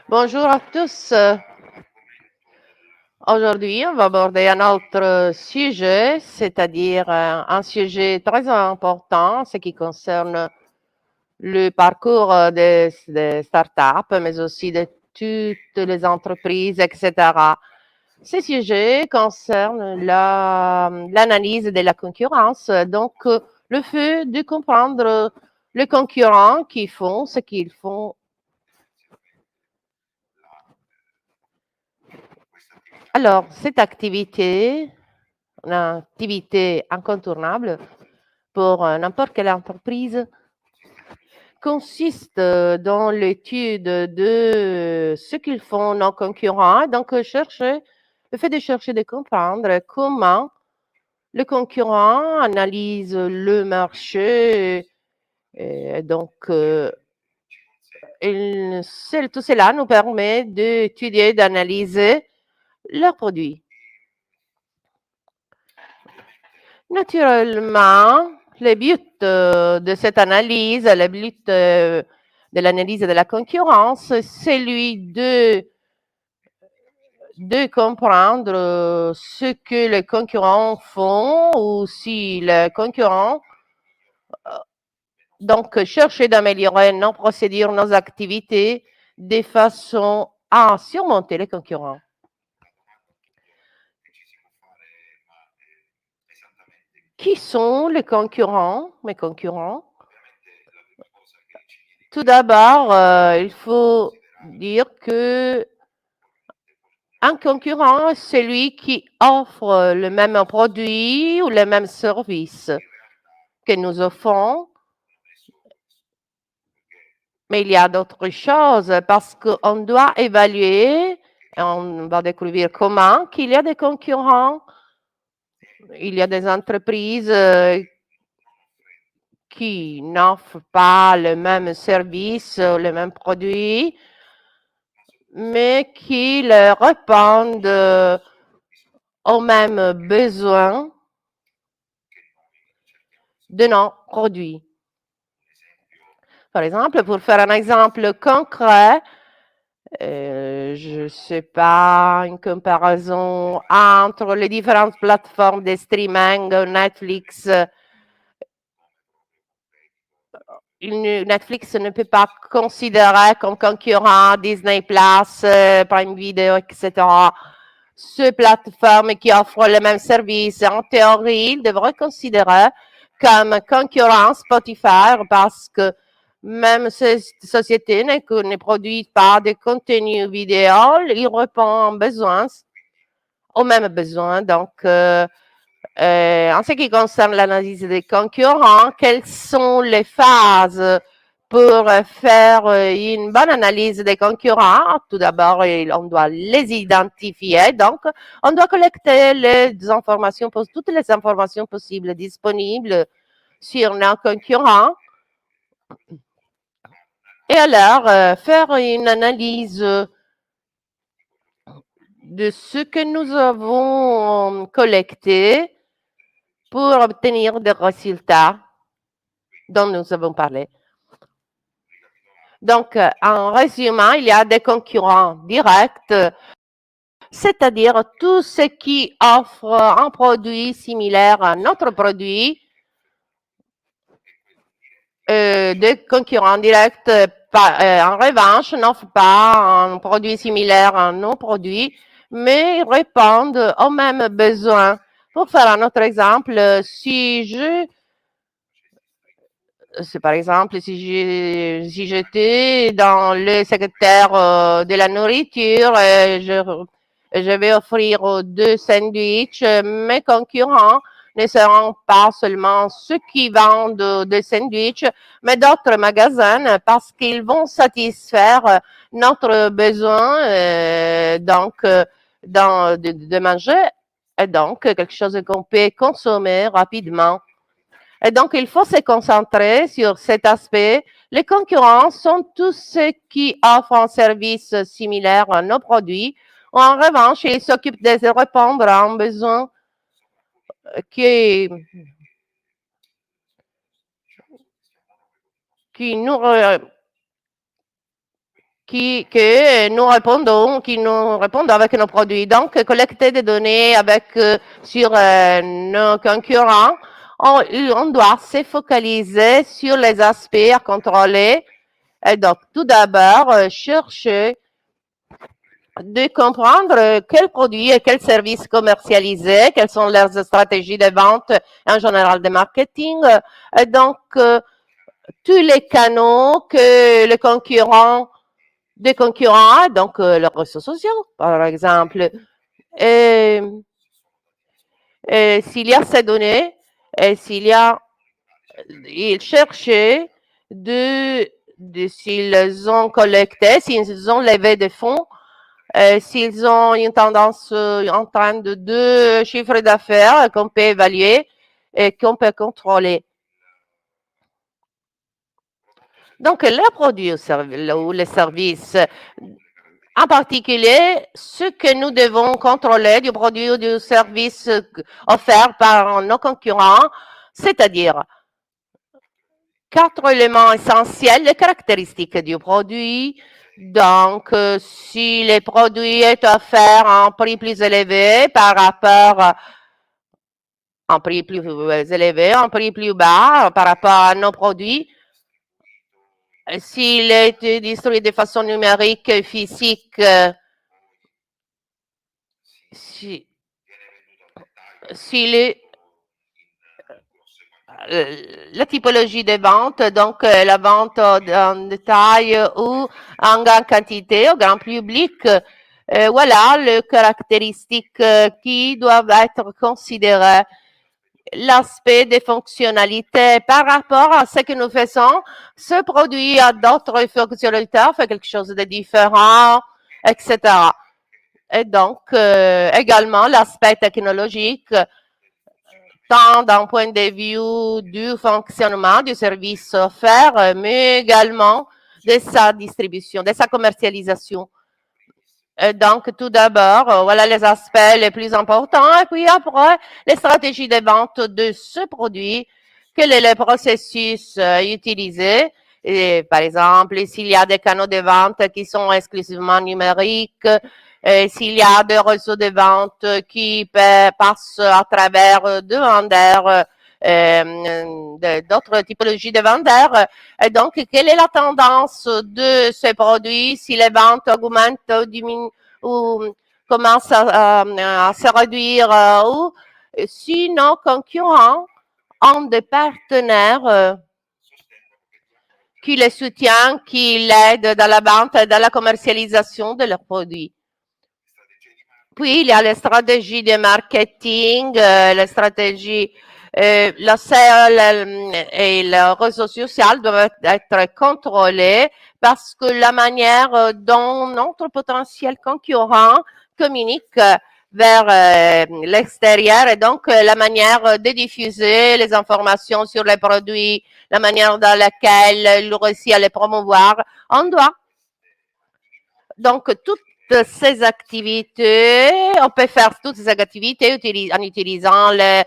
Bonjour à tous. Aujourd'hui, on va aborder un autre sujet, c'est-à-dire un sujet très important, ce qui concerne le parcours des startups, mais aussi de toutes les entreprises, etc. Ce sujet concerne l'analyse de la concurrence, donc le fait de comprendre les concurrents qui font ce qu'ils font. Alors, cette activité, une activité incontournable pour n'importe quelle entreprise, consiste dans l'étude de ce qu'ils font nos concurrents, donc le fait de chercher de comprendre comment le concurrent analyse le marché. Et donc, tout cela nous permet d'étudier, d'analyser leurs produits. Naturellement, le but de cette analyse, le but de l'analyse de la concurrence, c'est lui de comprendre ce que les concurrents font ou si les concurrents, donc chercher d'améliorer nos procédures, nos activités de façon à surmonter les concurrents. Qui sont les concurrents, mes concurrents? Tout d'abord, il faut dire que un concurrent, c'est celui qui offre le même produit ou le même service que nous offrons, mais il y a d'autres choses parce qu'on doit évaluer, et on va découvrir comment, qu'il y a des concurrents, il y a des entreprises qui n'offrent pas le même service, le même produit, mais qui leur répondent aux mêmes besoins de nos produits. Par exemple, pour faire un exemple concret, je ne sais pas, une comparaison entre les différentes plateformes de streaming, Netflix. Netflix ne peut pas considérer comme concurrent Disney Plus, Prime Video, etc. Ces plateformes qui offrent le même service, en théorie, ils devraient considérer comme concurrent Spotify parce que même ces sociétés ne produisent pas de contenu vidéo, ils répondent aux mêmes besoins. Donc, en ce qui concerne l'analyse des concurrents, quelles sont les phases pour faire une bonne analyse des concurrents? Tout d'abord, on doit les identifier. Donc, on doit collecter les informations, toutes les informations possibles disponibles sur nos concurrents. Et alors, faire une analyse de ce que nous avons collecté pour obtenir des résultats dont nous avons parlé. Donc, en résumant, il y a des concurrents directs, c'est-à-dire tout ce qui offre un produit similaire à notre produit. Des concurrents directs, en revanche, n'offrent pas un produit similaire à nos produits, mais répondent aux mêmes besoins. Pour faire un autre exemple, c'est par exemple, si j'étais dans le secteur de la nourriture, je vais offrir deux sandwichs. Mes concurrents ne seront pas seulement ceux qui vendent des sandwichs, mais d'autres magasins parce qu'ils vont satisfaire notre besoin de manger et donc quelque chose qu'on peut consommer rapidement. Et donc, il faut se concentrer sur cet aspect. Les concurrents sont tous ceux qui offrent un service similaire à nos produits. En revanche, ils s'occupent de répondre à un besoin qui, qui nous, qui nous répondent avec nos produits. Donc, collecter des données sur nos concurrents, on doit se focaliser sur les aspects à contrôler. Et donc, tout d'abord, chercher de comprendre quels produits et quels services commercialiser, quelles sont leurs stratégies de vente en général de marketing. Et donc, tous les canaux que les concurrents des concurrents, donc les réseaux sociaux, par exemple. Et, et s'il y a ces données, et s'il y a, ils cherchaient s'ils ont collecté, s'ils ont levé des fonds, s'ils ont une tendance en train de deux chiffres d'affaires qu'on peut évaluer et qu'on peut contrôler. Donc, les produits ou les services, en particulier, ce que nous devons contrôler du produit ou du service offert par nos concurrents, c'est-à-dire 4 éléments essentiels, les caractéristiques du produit. Donc, si le produit est offert en prix plus élevé par rapport en prix plus élevé, en prix plus bas par rapport à nos produits, s'il est distribué de façon numérique, physique, s'il est la typologie des ventes, donc la vente en détail ou en grande quantité au grand public. Voilà les caractéristiques qui doivent être considérées. L'aspect des fonctionnalités par rapport à ce que nous faisons, ce produit a d'autres fonctionnalités, fait quelque chose de différent, etc. Et donc, également, l'aspect technologique, tant d'un point de vue du fonctionnement du service offert, mais également de sa distribution, de sa commercialisation. Donc, tout d'abord, voilà les aspects les plus importants. Et puis après, les stratégies de vente de ce produit, quel est le processus utilisé. Et, par exemple, s'il y a des canaux de vente qui sont exclusivement numériques, s'il y a des réseaux de vente qui passent à travers de vendeurs, d'autres typologies de vendeurs. Et donc, quelle est la tendance de ces produits, si les ventes augmentent ou diminuent ou commencent à se réduire ou si nos concurrents ont des partenaires qui les soutiennent, qui l'aident dans la vente et dans la commercialisation de leurs produits. Puis, il y a les stratégies de marketing, les stratégies, la selle et le réseau social doivent être contrôlés parce que la manière dont notre potentiel concurrent communique vers l'extérieur et donc la manière de diffuser les informations sur les produits, la manière dans laquelle il réussit à les promouvoir, on doit donc toutes ces activités, on peut faire toutes ces activités en utilisant les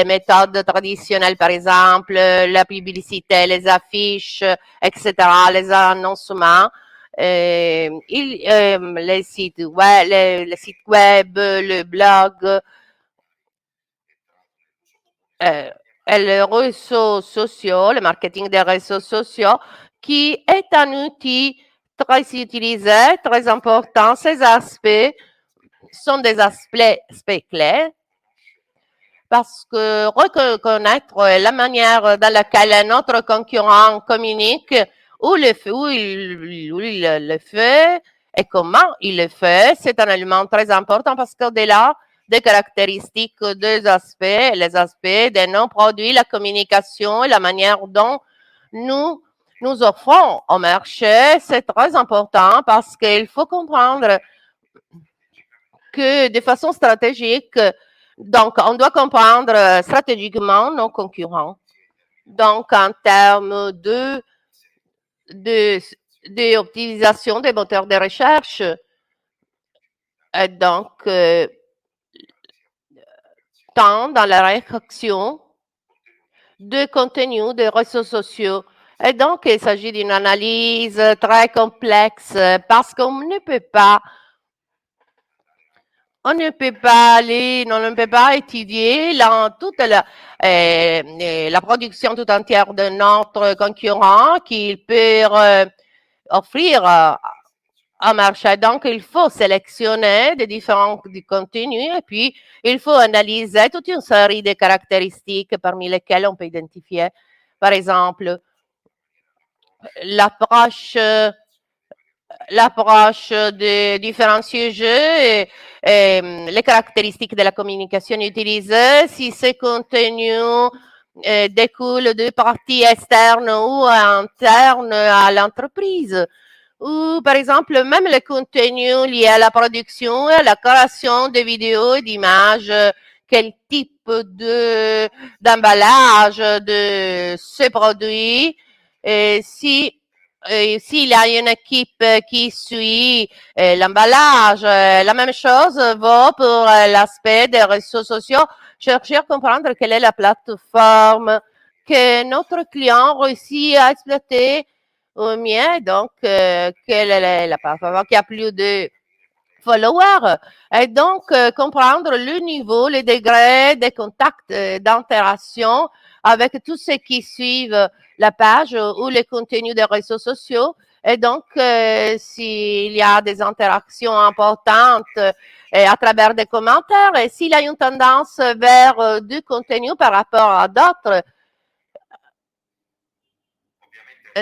méthodes traditionnelles, par exemple, la publicité, les affiches, etc., les annoncements, les sites web, le blog, et les réseaux sociaux, le marketing des réseaux sociaux, qui est un outil très utilisé, très important. Ces aspects sont des aspects clés parce que reconnaître la manière dans laquelle notre concurrent communique, où il le fait et comment il le fait, c'est un élément très important parce qu'au-delà des caractéristiques des aspects, les aspects de nos produits, la communication et la manière dont nous offrons au marché, c'est très important parce qu'il faut comprendre que de façon stratégique, donc on doit comprendre stratégiquement nos concurrents. Donc, en termes d'optimisation des moteurs de recherche, donc, tant dans la réaction de contenu des réseaux sociaux Et donc, il s'agit d'une analyse très complexe parce qu'on ne peut pas on ne peut pas aller, on ne peut pas étudier toute la production tout entière de notre concurrent qu'il peut offrir un marché. Donc, il faut sélectionner des différents du contenus et puis il faut analyser toute une série de caractéristiques parmi lesquelles on peut identifier, par exemple, l'approche des différents sujets et les caractéristiques de la communication utilisée, si ces contenus découlent de parties externes ou internes à l'entreprise. Ou par exemple, même les contenus liés à la production et à la création de vidéos et d'images, quel type d'emballage de ce produit, et si s'il y a une équipe qui suit l'emballage, la même chose vaut pour l'aspect des réseaux sociaux. Chercher à comprendre quelle est la plateforme que notre client réussit à exploiter au mieux. Donc, quelle est la plateforme qui a plus de followers. Et donc, comprendre le niveau, les degrés des contacts d'interaction avec tous ceux qui suivent la page ou les contenus des réseaux sociaux. Et donc, s'il y a des interactions importantes à travers des commentaires, et s'il y a une tendance vers du contenu par rapport à d'autres,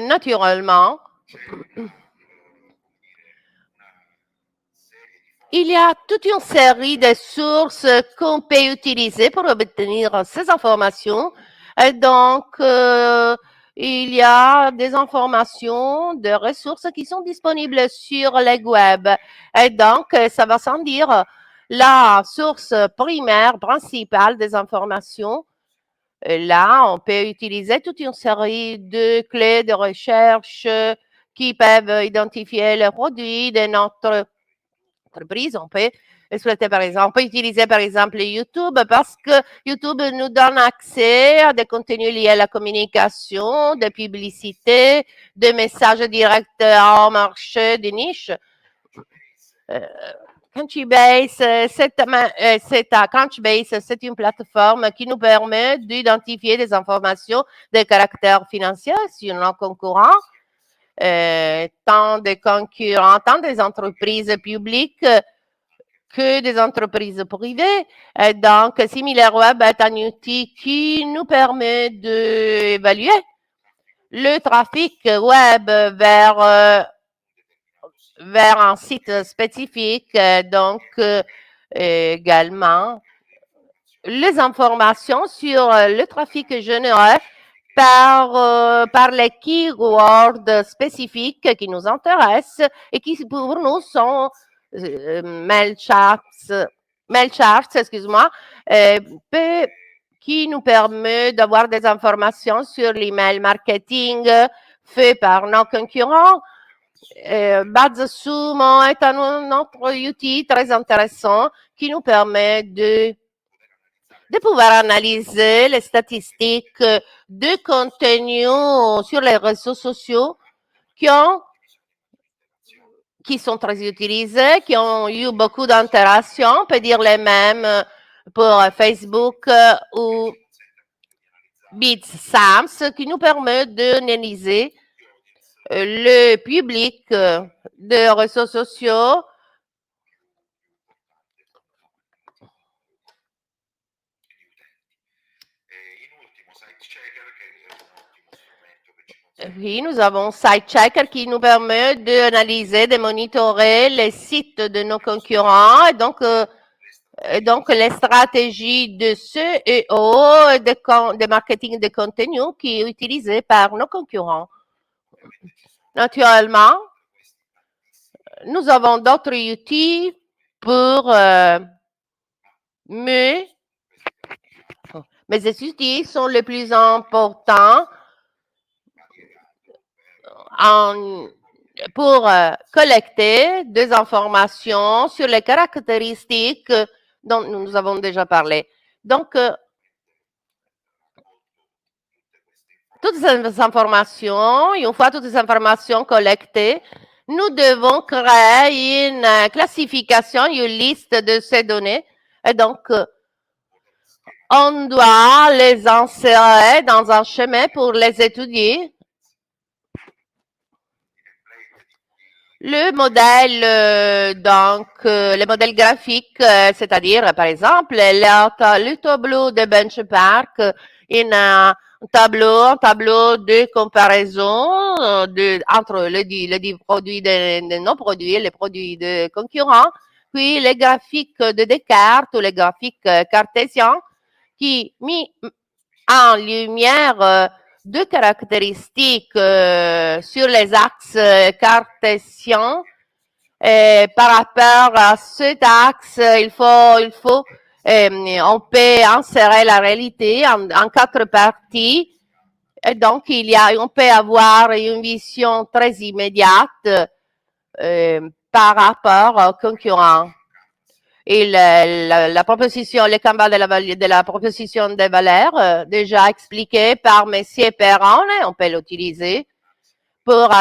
naturellement, il y a toute une série de sources qu'on peut utiliser pour obtenir ces informations. Et donc, il y a des informations, des ressources qui sont disponibles sur les web. Et donc, ça va sans dire la source primaire, principale des informations. Là, on peut utiliser toute une série de clés de recherche qui peuvent identifier les produits de notre entreprise. On peut exploiter, par exemple, on peut utiliser, par exemple, YouTube parce que YouTube nous donne accès à des contenus liés à la communication, des publicités, des messages directs en marché de niche. Crunchbase, Crunchbase, c'est une plateforme qui nous permet d'identifier des informations de caractère financier sur nos concurrents, tant des concurrents, tant des entreprises publiques que des entreprises privées. Et donc, SimilarWeb est un outil qui nous permet d'évaluer le trafic web vers un site spécifique. Donc, également, les informations sur le trafic généré par les keywords spécifiques qui nous intéressent et qui pour nous sont Mailcharts, excuse-moi, qui nous permet d'avoir des informations sur l'email marketing fait par nos concurrents. BuzzSumo est un autre outil très intéressant qui nous permet de pouvoir analyser les statistiques de contenu sur les réseaux sociaux qui sont très utilisés, qui ont eu beaucoup d'interactions, on peut dire les mêmes pour Facebook ou BitSams, qui nous permet d'analyser le public des réseaux sociaux. Oui, nous avons SiteChecker qui nous permet d'analyser, de monitorer les sites de nos concurrents et donc les stratégies de SEO et de marketing de contenu qui est utilisé par nos concurrents. Naturellement, nous avons d'autres outils pour mais ces outils sont les plus importants pour collecter des informations sur les caractéristiques dont nous avons déjà parlé. Donc, toutes ces informations, une fois toutes ces informations collectées, nous devons créer une classification, une liste de ces données. Et donc, on doit les insérer dans un chemin pour les étudier. Le modèle, le modèle graphique, c'est-à-dire, par exemple, le tableau de benchmark, un tableau de comparaison entre les dix produits de nos produits et les produits de concurrents, puis les graphiques de Descartes ou les graphiques cartésiens qui mis en lumière deux caractéristiques sur les axes cartésiens. Par rapport à cet axe, on peut insérer la réalité en quatre parties. Et donc, on peut avoir une vision très immédiate par rapport aux concurrents. Et la proposition, le canevas de la proposition des valeurs, déjà expliqué par Messier Perron, on peut l'utiliser pour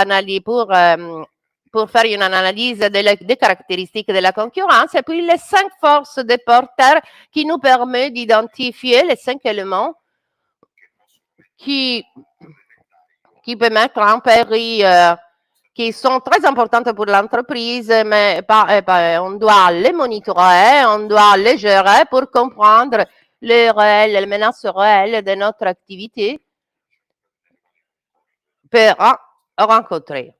faire une analyse des caractéristiques de la concurrence et puis les 5 forces de porteurs qui nous permettent d'identifier les 5 éléments qui peuvent mettre en péril qui sont très importantes pour l'entreprise, mais on doit les monitorer, on doit les gérer pour comprendre les menaces réelles de notre activité pour rencontrer.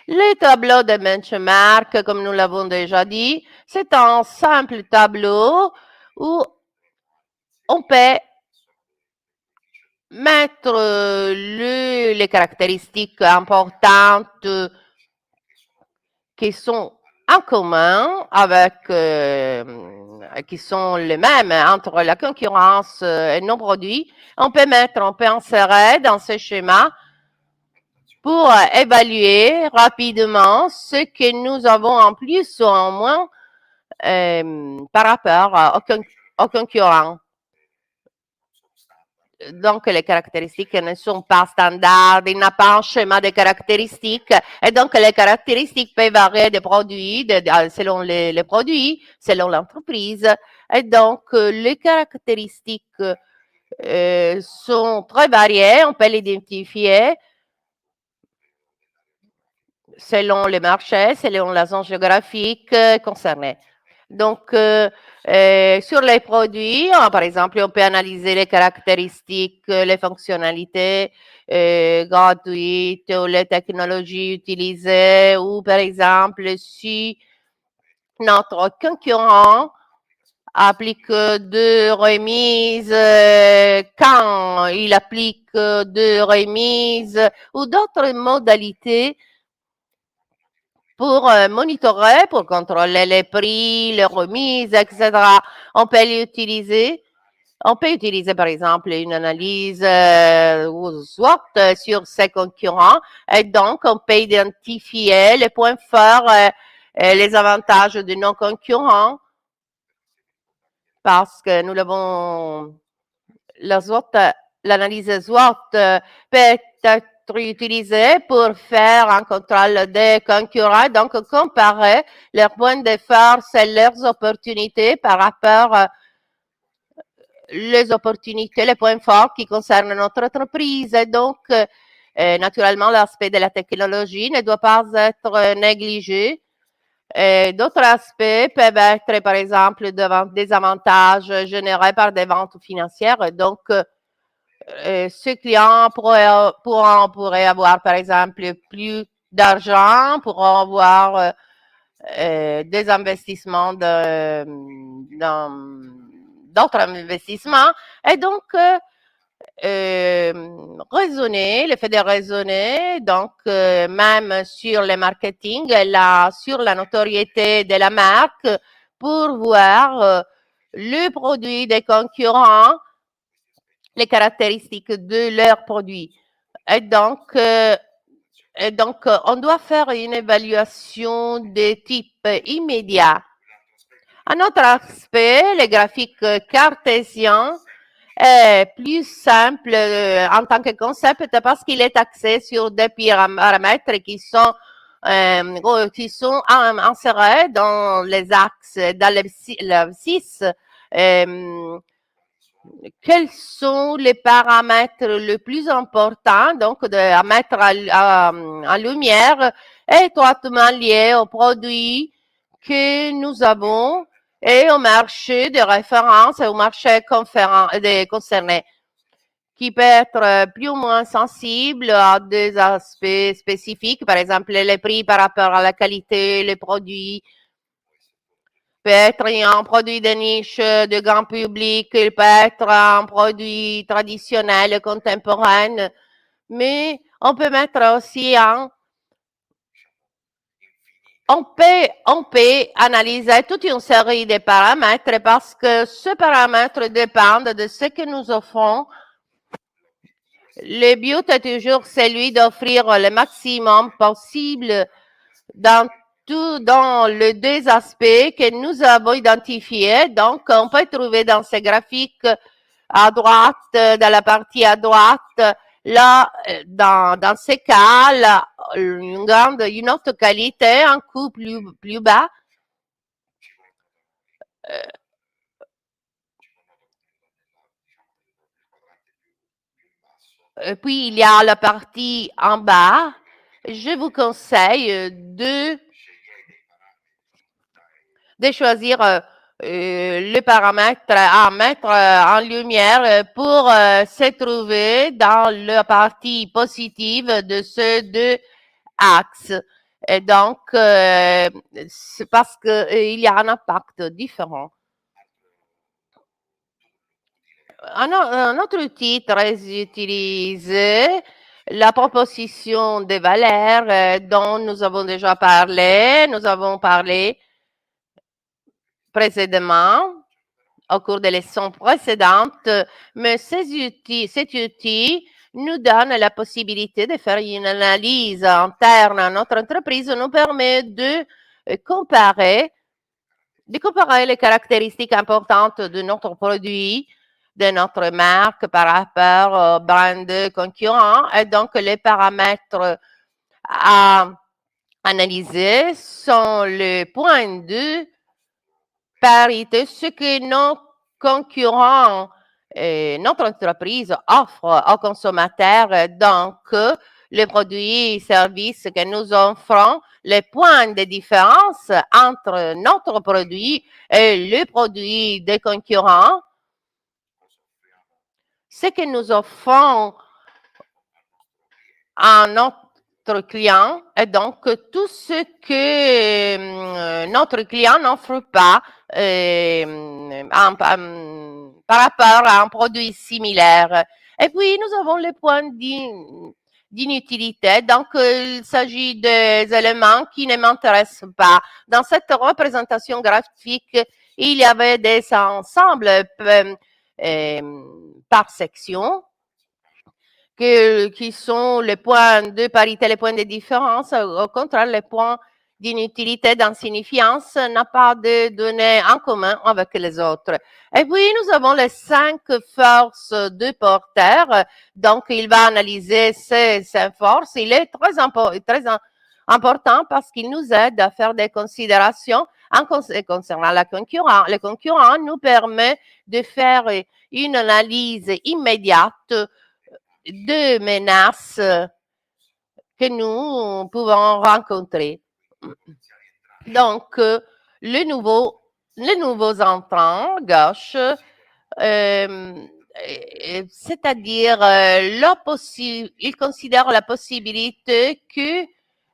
Les tableaux de benchmark, comme nous l'avons déjà dit, c'est un simple tableau où on peut mettre les caractéristiques importantes qui sont en commun avec, qui sont les mêmes entre la concurrence et nos produits. On peut insérer dans ce schéma pour évaluer rapidement ce que nous avons en plus ou en moins par rapport aux concurrents. Donc, les caractéristiques ne sont pas standards, il n'y a pas un schéma de caractéristiques, et donc les caractéristiques peuvent varier des produits, selon les produits, selon l'entreprise, et donc les caractéristiques sont très variées, on peut l'identifier selon les marchés, selon la zone géographique concernée. Donc, sur les produits, par exemple, on peut analyser les caractéristiques, les fonctionnalités gratuites ou les technologies utilisées, ou par exemple, si notre concurrent applique de remises, quand il applique de remises ou d'autres modalités pour monitorer, pour contrôler les prix, les remises, etc. On peut l'utiliser. On peut utiliser, par exemple, une analyse SWOT sur ses concurrents et donc on peut identifier les points forts et les avantages de nos concurrents parce que nous l'avons, l'analyse SWOT peut être utilisée pour faire un contrôle des concurrents, donc comparer leurs points de force et leurs opportunités par rapport les opportunités, les points forts qui concernent notre entreprise. Et donc, naturellement, l'aspect de la technologie ne doit pas être négligé. D'autres aspects peuvent être, par exemple, des avantages générés par des ventes financières. Donc, ce client pourrait avoir, par exemple, plus d'argent, pourront avoir des investissements d'autres investissements. Et donc, raisonner, le fait de raisonner, donc même sur le marketing, sur la notoriété de la marque, pour voir le produit des concurrents, les caractéristiques de leurs produits. Et donc, on doit faire une évaluation de type immédiat. Un autre aspect, les graphiques cartésiens, est plus simple en tant que concept parce qu'il est axé sur des paramètres qui sont insérés dans les axes, dans le 6. Quels sont les paramètres les plus importants donc à mettre en lumière étroitement liés aux produits que nous avons et au marché de référence et au marché concerné, qui peut être plus ou moins sensible à des aspects spécifiques, par exemple les prix par rapport à la qualité, les produits, peut être un produit de niche de grand public, il peut être un produit traditionnel, contemporain, mais on peut mettre aussi on peut analyser toute une série de paramètres parce que ces paramètres dépendent de ce que nous offrons. Le but est toujours celui d'offrir le maximum possible dans les deux aspects que nous avons identifiés. Donc, on peut trouver dans ces graphiques à droite, dans la partie à droite, là, dans ces cas, là, une autre qualité, un coût plus bas. Puis, il y a la partie en bas. Je vous conseille de choisir le paramètre à mettre en lumière pour se trouver dans la partie positive de ces deux axes. Et donc, c'est parce qu'il y a un impact différent. Un autre outil très utilisé, la proposition des valeurs dont nous avons déjà parlé. Nous avons parlé précédemment au cours des leçons précédentes, mais cet outil nous donne la possibilité de faire une analyse interne à notre entreprise, nous permet de comparer les caractéristiques importantes de notre produit, de notre marque par rapport aux brands concurrents, et donc les paramètres à analyser sont le point de parité, ce que nos concurrents et notre entreprise offre aux consommateurs. Donc, les produits et services que nous offrons, les points de différence entre notre produit et le produit des concurrents, ce que nous offrons à notre client et donc tout ce que notre client n'offre pas par rapport à un produit similaire. Et puis, nous avons les points d'inutilité. Donc, il s'agit des éléments qui ne m'intéressent pas. Dans cette représentation graphique, il y avait des ensembles par section qui sont les points de parité, les points de différence. Au contraire, les points d'inutilité, d'insignifiance n'a pas de données en commun avec les autres. Et puis, nous avons les 5 forces de porteur. Donc, il va analyser ces forces. Il est très important parce qu'il nous aide à faire des considérations concernant la concurrence. Le concurrent nous permet de faire une analyse immédiate de menaces que nous pouvons rencontrer. Donc, les nouveaux entrants gauche, c'est-à-dire ils considèrent la possibilité que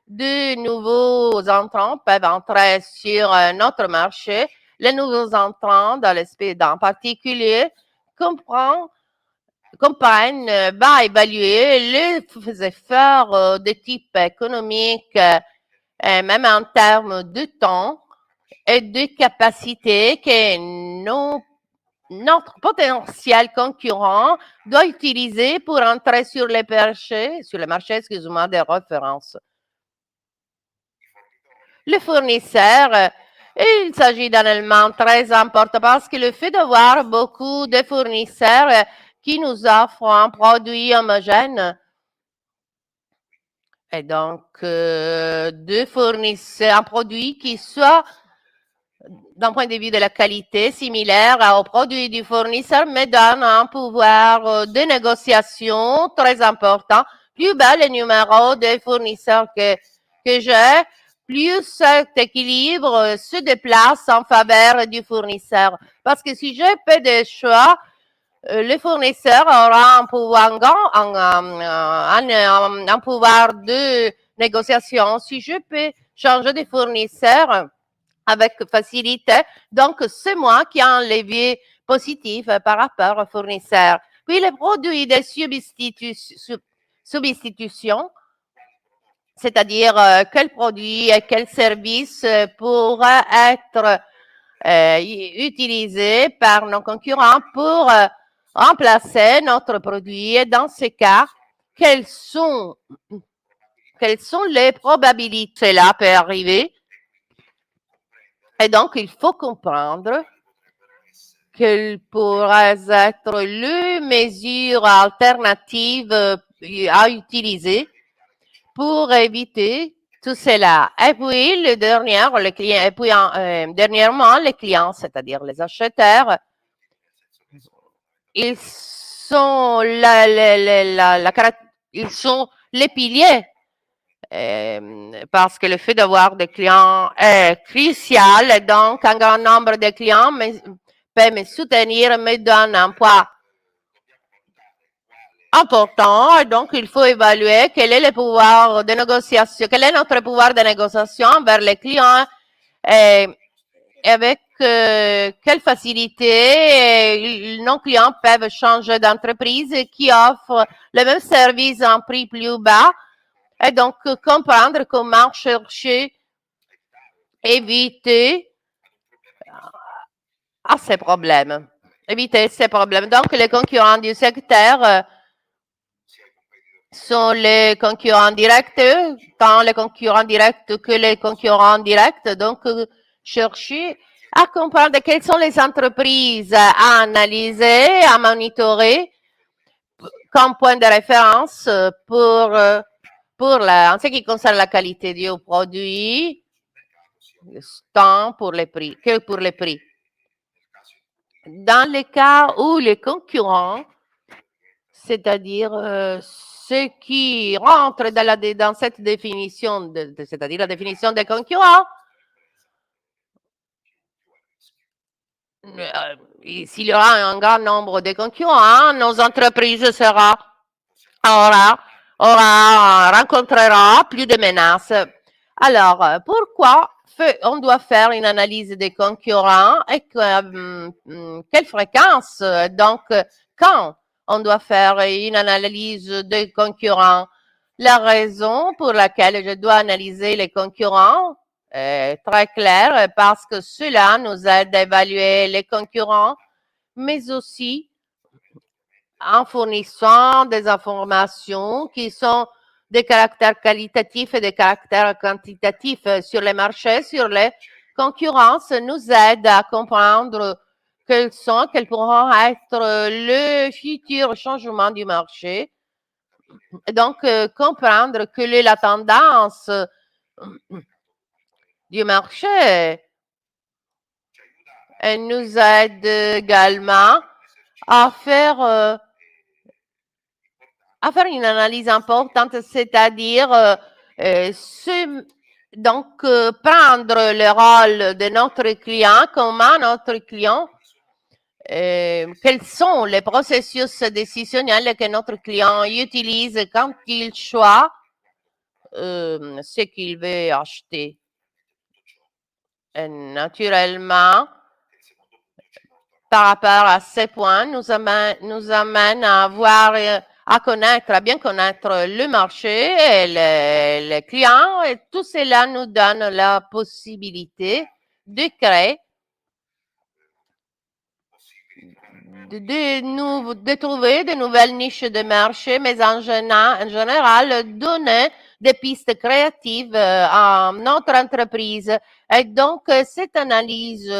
de nouveaux entrants peuvent entrer sur notre marché. Les nouveaux entrants, en particulier, Compagne va évaluer les efforts de type économique, même en termes de temps et de capacité que notre potentiel concurrent doit utiliser pour entrer sur le marché, excusez-moi, de référence. Le fournisseur, Il s'agit d'un élément très important parce que le fait d'avoir beaucoup de fournisseurs qui nous offrent un produit homogène et donc de fournisseurs, un produit qui soit d'un point de vue de la qualité similaire au produit du fournisseur me donne un pouvoir de négociation très important. Plus bas le numéro de fournisseurs que j'ai, plus cet équilibre se déplace en faveur du fournisseur. Parce que si j'ai peu de choix, le fournisseur aura un pouvoir, un pouvoir de négociation. Si je peux changer de fournisseur avec facilité, donc c'est moi qui ai un levier positif par rapport au fournisseur. Puis les produits de substitution, c'est-à-dire quel produit et quel service pourra être utilisé par nos concurrents pour remplacer notre produit. Et dans ce cas, quelles sont les probabilités cela peut arriver? Et donc, il faut comprendre quelles pourraient être les mesures alternatives à utiliser pour éviter tout cela. Et puis, dernièrement, les clients, c'est-à-dire les acheteurs, ils sont, ils sont les piliers parce que le fait d'avoir des clients est crucial. Et donc, un grand nombre de clients peut me soutenir, me donne un poids important. Et donc, il faut évaluer quel est le pouvoir de négociation, quel est notre pouvoir de négociation vers les clients et avec quelle facilité nos clients peuvent changer d'entreprise qui offre le même service à un prix plus bas. Et donc, comprendre comment chercher, éviter à ces problèmes. Éviter ces problèmes. Donc, les concurrents du secteur sont les concurrents directs, tant les concurrents directs que les concurrents directs. Donc, chercher à comprendre quelles sont les entreprises à analyser, à monitorer comme point de référence pour en ce qui concerne la qualité du produit, tant pour les prix que pour les prix. Dans les cas où les concurrents, c'est-à-dire ceux qui rentrent dans cette définition, c'est-à-dire la définition des concurrents, s'il y aura un grand nombre de concurrents, nos entreprises rencontrera plus de menaces. Alors, pourquoi on doit faire une analyse des concurrents et quelle fréquence? Donc, quand on doit faire une analyse des concurrents? La raison pour laquelle je dois analyser les concurrents est très claire parce que cela nous aide à évaluer les concurrents, mais aussi en fournissant des informations qui sont des caractères qualitatifs et des caractères quantitatifs sur les marchés, sur les concurrences, nous aide à comprendre quels pourront être le futur changement du marché. Donc, comprendre quelle est la tendance du marché nous aide également à faire une analyse importante, c'est-à-dire donc prendre le rôle de notre client, comment notre client, quels sont les processus décisionnels que notre client utilise quand il choisit ce qu'il veut acheter. Et naturellement, par rapport à ces points, nous amène à voir à bien connaître le marché et les clients, et tout cela nous donne la possibilité de créer de trouver de nouvelles niches de marché, mais en général, donner des pistes créatives à notre entreprise. Et donc, cette analyse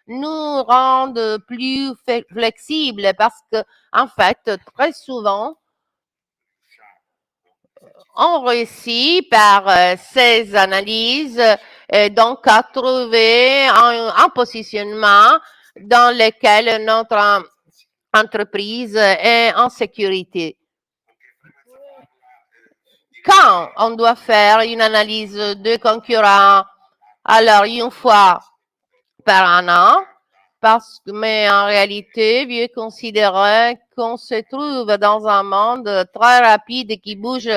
nous rend plus flexibles parce que, en fait, très souvent, on réussit par ces analyses donc à trouver un positionnement dans lequel notre entreprise est en sécurité. Quand on doit faire une analyse de concurrents, alors une fois par an, mais en réalité, vieux considérer qu'on se trouve dans un monde très rapide qui bouge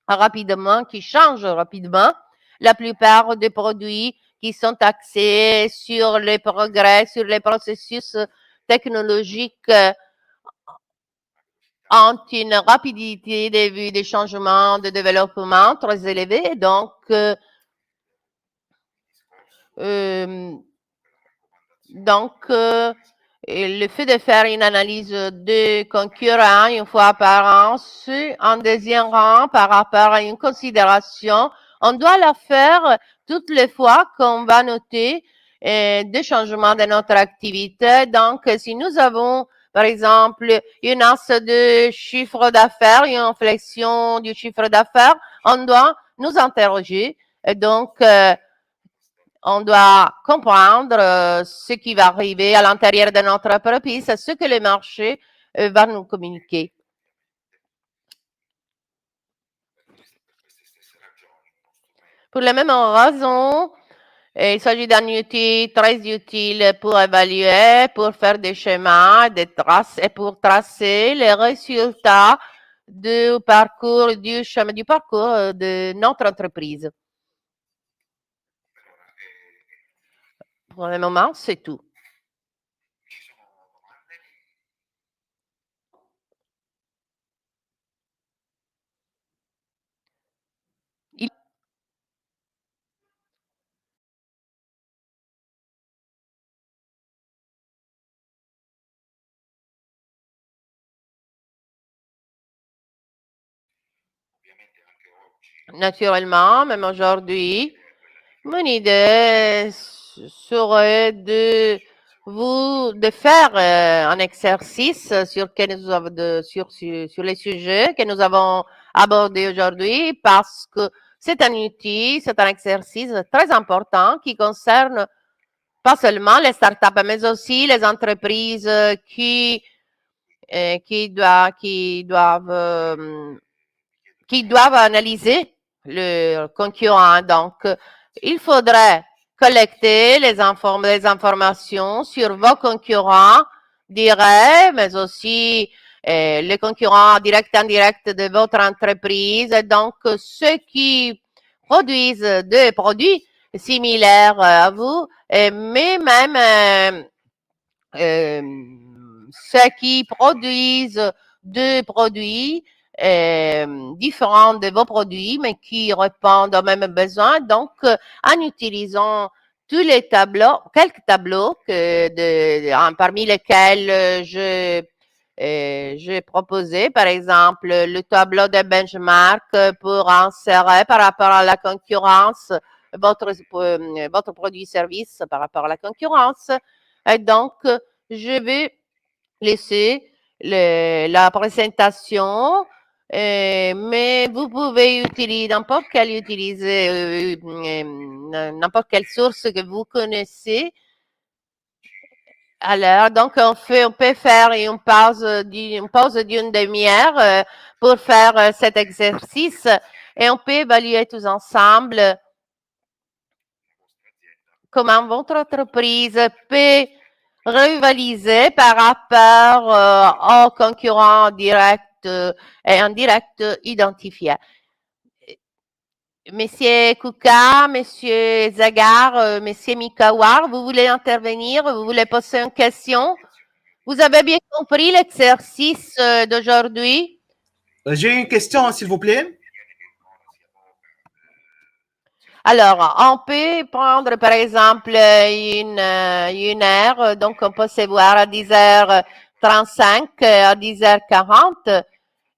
rapidement, qui change rapidement. La plupart des produits qui sont axés sur les progrès, sur les processus technologiques ont une rapidité des changements de développement très élevée. Donc, le fait de faire une analyse de concurrents une fois par an, c'est en deuxième rang par rapport à une considération. On doit la faire toutes les fois qu'on va noter des changements de notre activité. Donc, si nous avons, par exemple, une hausse de chiffre d'affaires, une inflexion du chiffre d'affaires, on doit nous interroger. Et donc, on doit comprendre ce qui va arriver à l'intérieur de notre entreprise, ce que le marché va nous communiquer. Pour les mêmes raisons, il s'agit d'un outil très utile pour évaluer, pour faire des schémas, des traces et pour tracer les résultats du parcours, du chemin du parcours de notre entreprise. Pour le moment, c'est tout. Naturellement, même aujourd'hui, mon idée serait de faire un exercice sur les sujets que nous avons abordés aujourd'hui parce que c'est un outil, c'est un exercice très important qui concerne pas seulement les startups, mais aussi les entreprises qui doivent analyser le concurrent. Donc, il faudrait collecter les informations sur vos concurrents directs, mais aussi les concurrents directs et indirects de votre entreprise. Donc, ceux qui produisent des produits similaires à vous, mais même ceux qui produisent des produits différents de vos produits, mais qui répondent aux mêmes besoins. Donc, en utilisant tous les tableaux, quelques tableaux parmi lesquels j'ai proposé, par exemple, le tableau de benchmark pour insérer par rapport à la concurrence votre produit-service par rapport à la concurrence. Et donc, je vais laisser la présentation, mais vous pouvez utiliser n'importe quelle source que vous connaissez. Alors, donc, on peut faire une pause d'une demi-heure pour faire cet exercice et on peut évaluer tous ensemble comment votre entreprise peut rivaliser par rapport aux concurrents directs et indirects identifiés. Monsieur Kouka, Monsieur Zagar, Monsieur Mikawar, vous voulez intervenir? Vous voulez poser une question? Vous avez bien compris l'exercice d'aujourd'hui? J'ai une question, s'il vous plaît. Alors, on peut prendre par exemple une heure, donc on peut se voir à 10 heures 10h35 à 10h40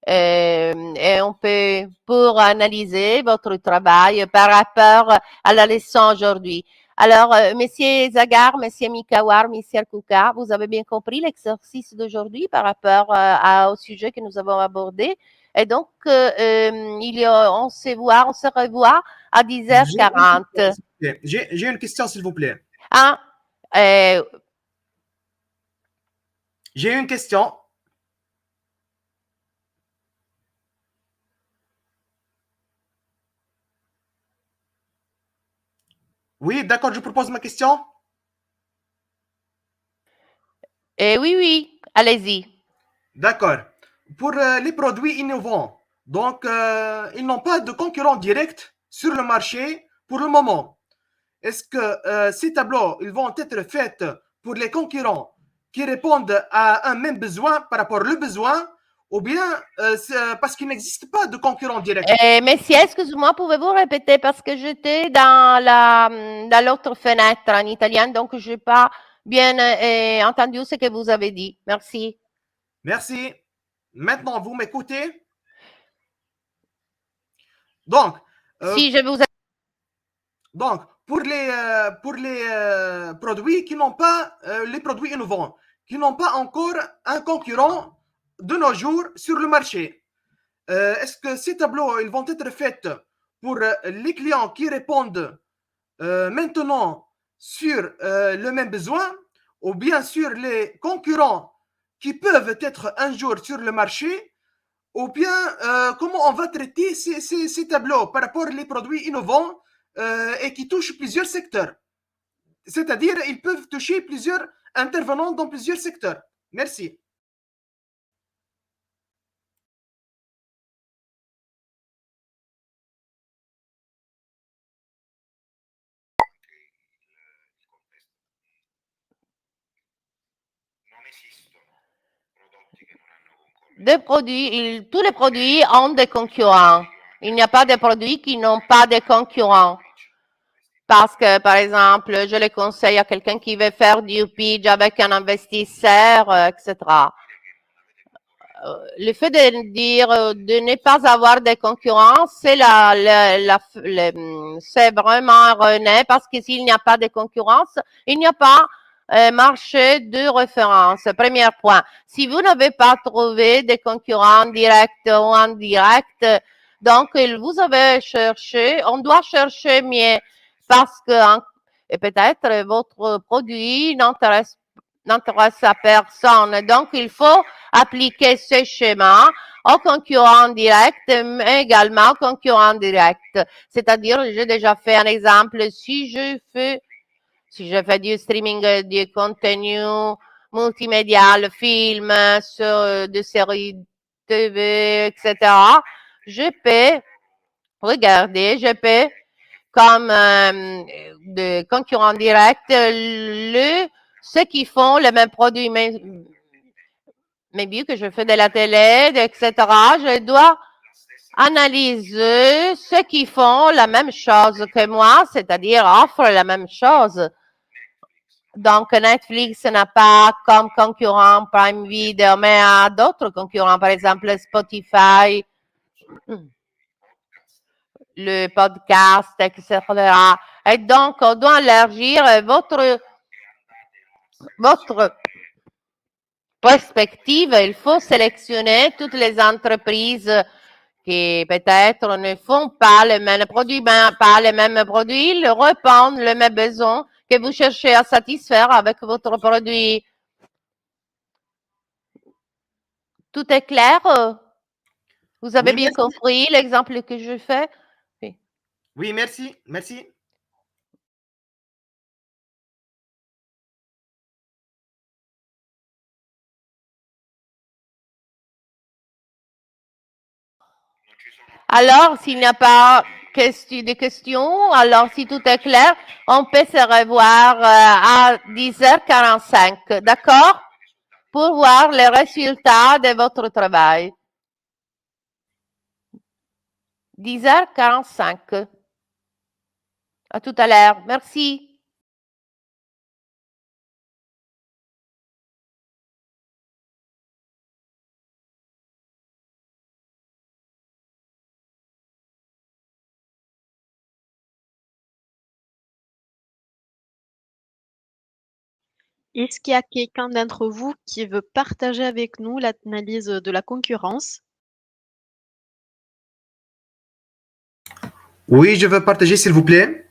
et on peut pour analyser votre travail par rapport à la leçon aujourd'hui. Alors, Monsieur Zagar, Monsieur Mikawar, Monsieur Kuka, vous avez bien compris l'exercice d'aujourd'hui par rapport au sujet que nous avons abordé. Et donc, on se revoit à J'ai une 10h40. question, s'il vous plaît. J'ai une question, s'il vous plaît. Ah, euh, J'ai une question. Oui, d'accord, je propose ma question. oui, oui, allez-y. D'accord. Pour les produits innovants, donc ils n'ont pas de concurrent direct sur le marché pour le moment. Est-ce que ces tableaux ils vont être faits pour les concurrents qui répondent à un même besoin par rapport au besoin ou bien parce qu'il n'existe pas de concurrent direct? Messieurs, excusez-moi, pouvez-vous répéter parce que j'étais dans l'autre fenêtre en italien, donc je n'ai pas bien entendu ce que vous avez dit. Merci. Merci. Maintenant, vous m'écoutez? Donc, euh, Si je vous Donc, pour les produits qui n'ont pas, les produits innovants, qui n'ont pas encore un concurrent de nos jours sur le marché, est-ce que ces tableaux ils vont être faits pour les clients qui répondent maintenant sur le même besoin ou bien sur les concurrents qui peuvent être un jour sur le marché ou bien comment on va traiter ces tableaux par rapport aux produits innovants et qui touchent plusieurs secteurs. C'est-à-dire, ils peuvent toucher plusieurs intervenants dans plusieurs secteurs. Merci. tous les produits ont des concurrents. Il n'y a pas de produits qui n'ont pas de concurrents. Parce que, par exemple, je les conseille à quelqu'un qui veut faire du pitch avec un investisseur, etc. Le fait de dire de ne pas avoir de concurrence, c'est vraiment erroné parce que s'il n'y a pas de concurrence, il n'y a pas marché de référence. Premier point. Si vous n'avez pas trouvé de concurrents directs ou indirects, donc vous avez cherché, on doit chercher mieux parce que et peut-être votre produit n'intéresse à personne. Donc, il faut appliquer ce schéma aux concurrents directs, mais également aux concurrents directs. C'est-à-dire, j'ai déjà fait un exemple, si je fais du streaming du contenu multimédial, film, sur de séries TV, etc., je peux je peux comme de concurrents directs, ceux qui font le même produit, mais vu que je fais de la télé, etc., je dois analyser ceux qui font la même chose que moi, c'est-à-dire offrent la même chose. Donc, Netflix n'a pas comme concurrent Prime Video, mais a d'autres concurrents, par exemple Spotify, le podcast, etc. Et donc, on doit élargir votre perspective. Il faut sélectionner toutes les entreprises qui peut-être ne font pas les mêmes produits, ben, pas les mêmes produits, ils répondent les mêmes besoins que vous cherchez à satisfaire avec votre produit. Tout est clair? Vous avez Oui, bien merci. compris l'exemple que je fais? Oui. Oui, merci. Merci. Alors, s'il n'y a pas de questions, alors si tout est clair, on peut se revoir à 10h45, d'accord? Pour voir les résultats de votre travail. 10h45. À tout à l'heure. Merci. Est-ce qu'il y a quelqu'un d'entre vous qui veut partager avec nous l'analyse de la concurrence? Oui, je veux partager, s'il vous plaît.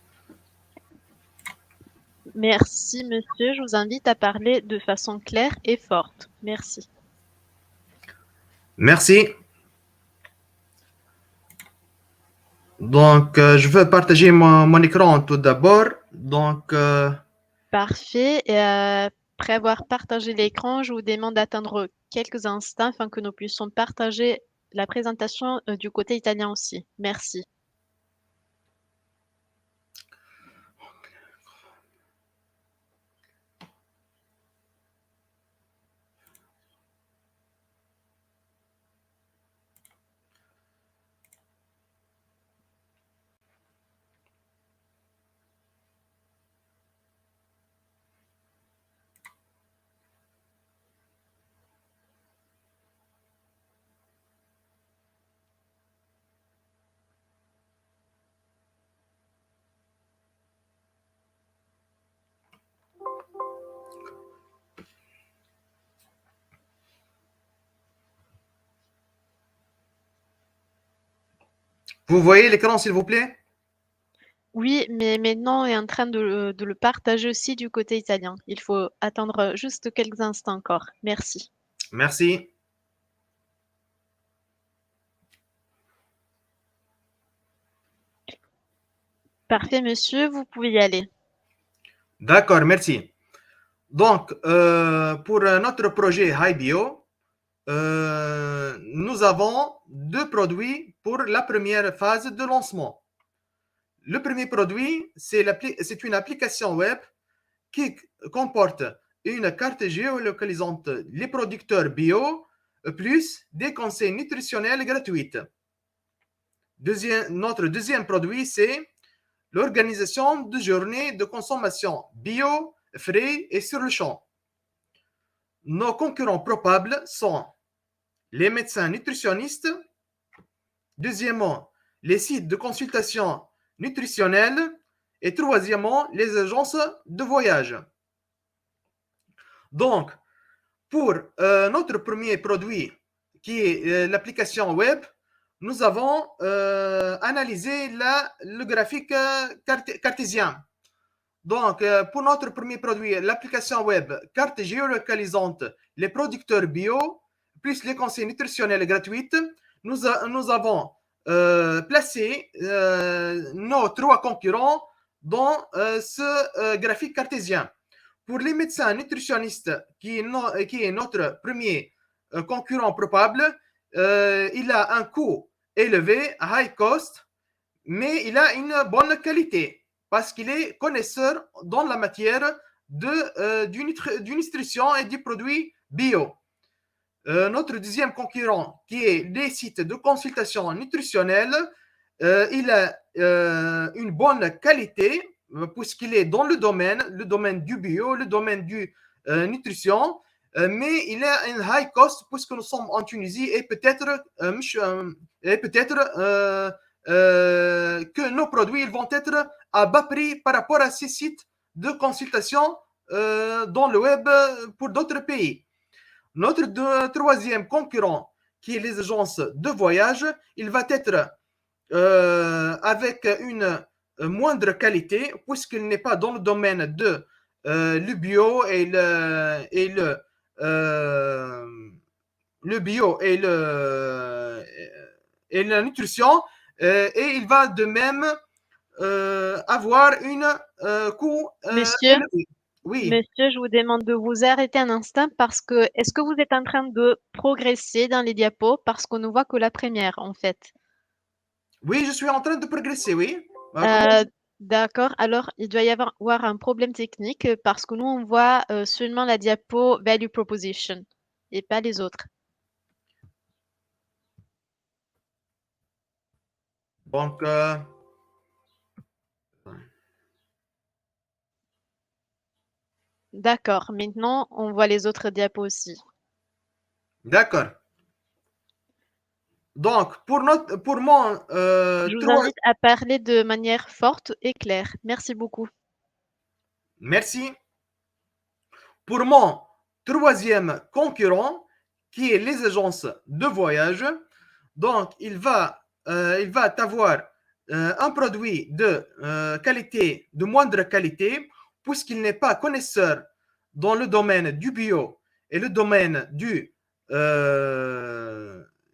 Merci, monsieur. Je vous invite à parler de façon claire et forte. Merci. Merci. Donc, je veux partager mon écran tout d'abord. Donc, Parfait. Et après avoir partagé l'écran, je vous demande d'attendre quelques instants afin que nous puissions partager la présentation du côté italien aussi. Merci. vous voyez l'écran, s'il vous plaît? Oui, mais maintenant on est en train de le partager aussi du côté italien. Il faut attendre juste quelques instants encore. Merci. Merci. Parfait, monsieur, vous pouvez y aller. D'accord, merci. Donc, pour notre projet HiBio, nous avons deux produits pour la première phase de lancement. Le premier produit, c'est une application web qui comporte une carte géolocalisante les producteurs bio, plus des conseils nutritionnels gratuits. Notre deuxième produit, c'est l'organisation de journées de consommation bio, frais et sur le champ. Nos concurrents probables sont les médecins nutritionnistes, deuxièmement, les sites de consultation nutritionnelle et troisièmement, les agences de voyage. Donc, pour notre premier produit, qui est l'application web, nous avons analysé le graphique cartésien. Donc, pour notre premier produit, l'application web carte géolocalisante, les producteurs bio, plus les conseils nutritionnels gratuits, nous avons placé nos trois concurrents dans ce graphique cartésien. Pour les médecins nutritionnistes, qui est notre premier concurrent probable, il a un coût élevé, high cost, mais il a une bonne qualité parce qu'il est connaisseur dans la matière du nutrition et du produit bio. Notre deuxième concurrent, qui est les sites de consultation nutritionnelle, il a une bonne qualité puisqu'il est dans le domaine du bio, le domaine du nutrition, mais il a un high cost puisque nous sommes en Tunisie et peut-être que nos produits vont être à bas prix par rapport à ces sites de consultation dans le web pour d'autres pays. Notre troisième concurrent, qui est les agences de voyage, il va être avec une moindre qualité, puisqu'il n'est pas dans le domaine de le bio et le bio et la nutrition, et il va de même avoir une coût Monsieur, élevé. Oui, monsieur, je vous demande de vous arrêter un instant parce que est-ce que vous êtes en train de progresser dans les diapos parce qu'on ne voit que la première en fait. oui, je suis en train de progresser, oui. Euh, d'accord, alors il doit y avoir un problème technique parce que nous on voit seulement la diapo Value Proposition et pas les autres. Donc, D'accord, maintenant on voit les autres diapos aussi. d'accord. Donc, pour mon Je vous invite à parler de manière forte et claire. Merci beaucoup. merci. Pour mon troisième concurrent, qui est les agences de voyage, donc il va avoir un produit de qualité, de moindre qualité, puisqu'il n'est pas connaisseur dans le domaine du bio et le domaine du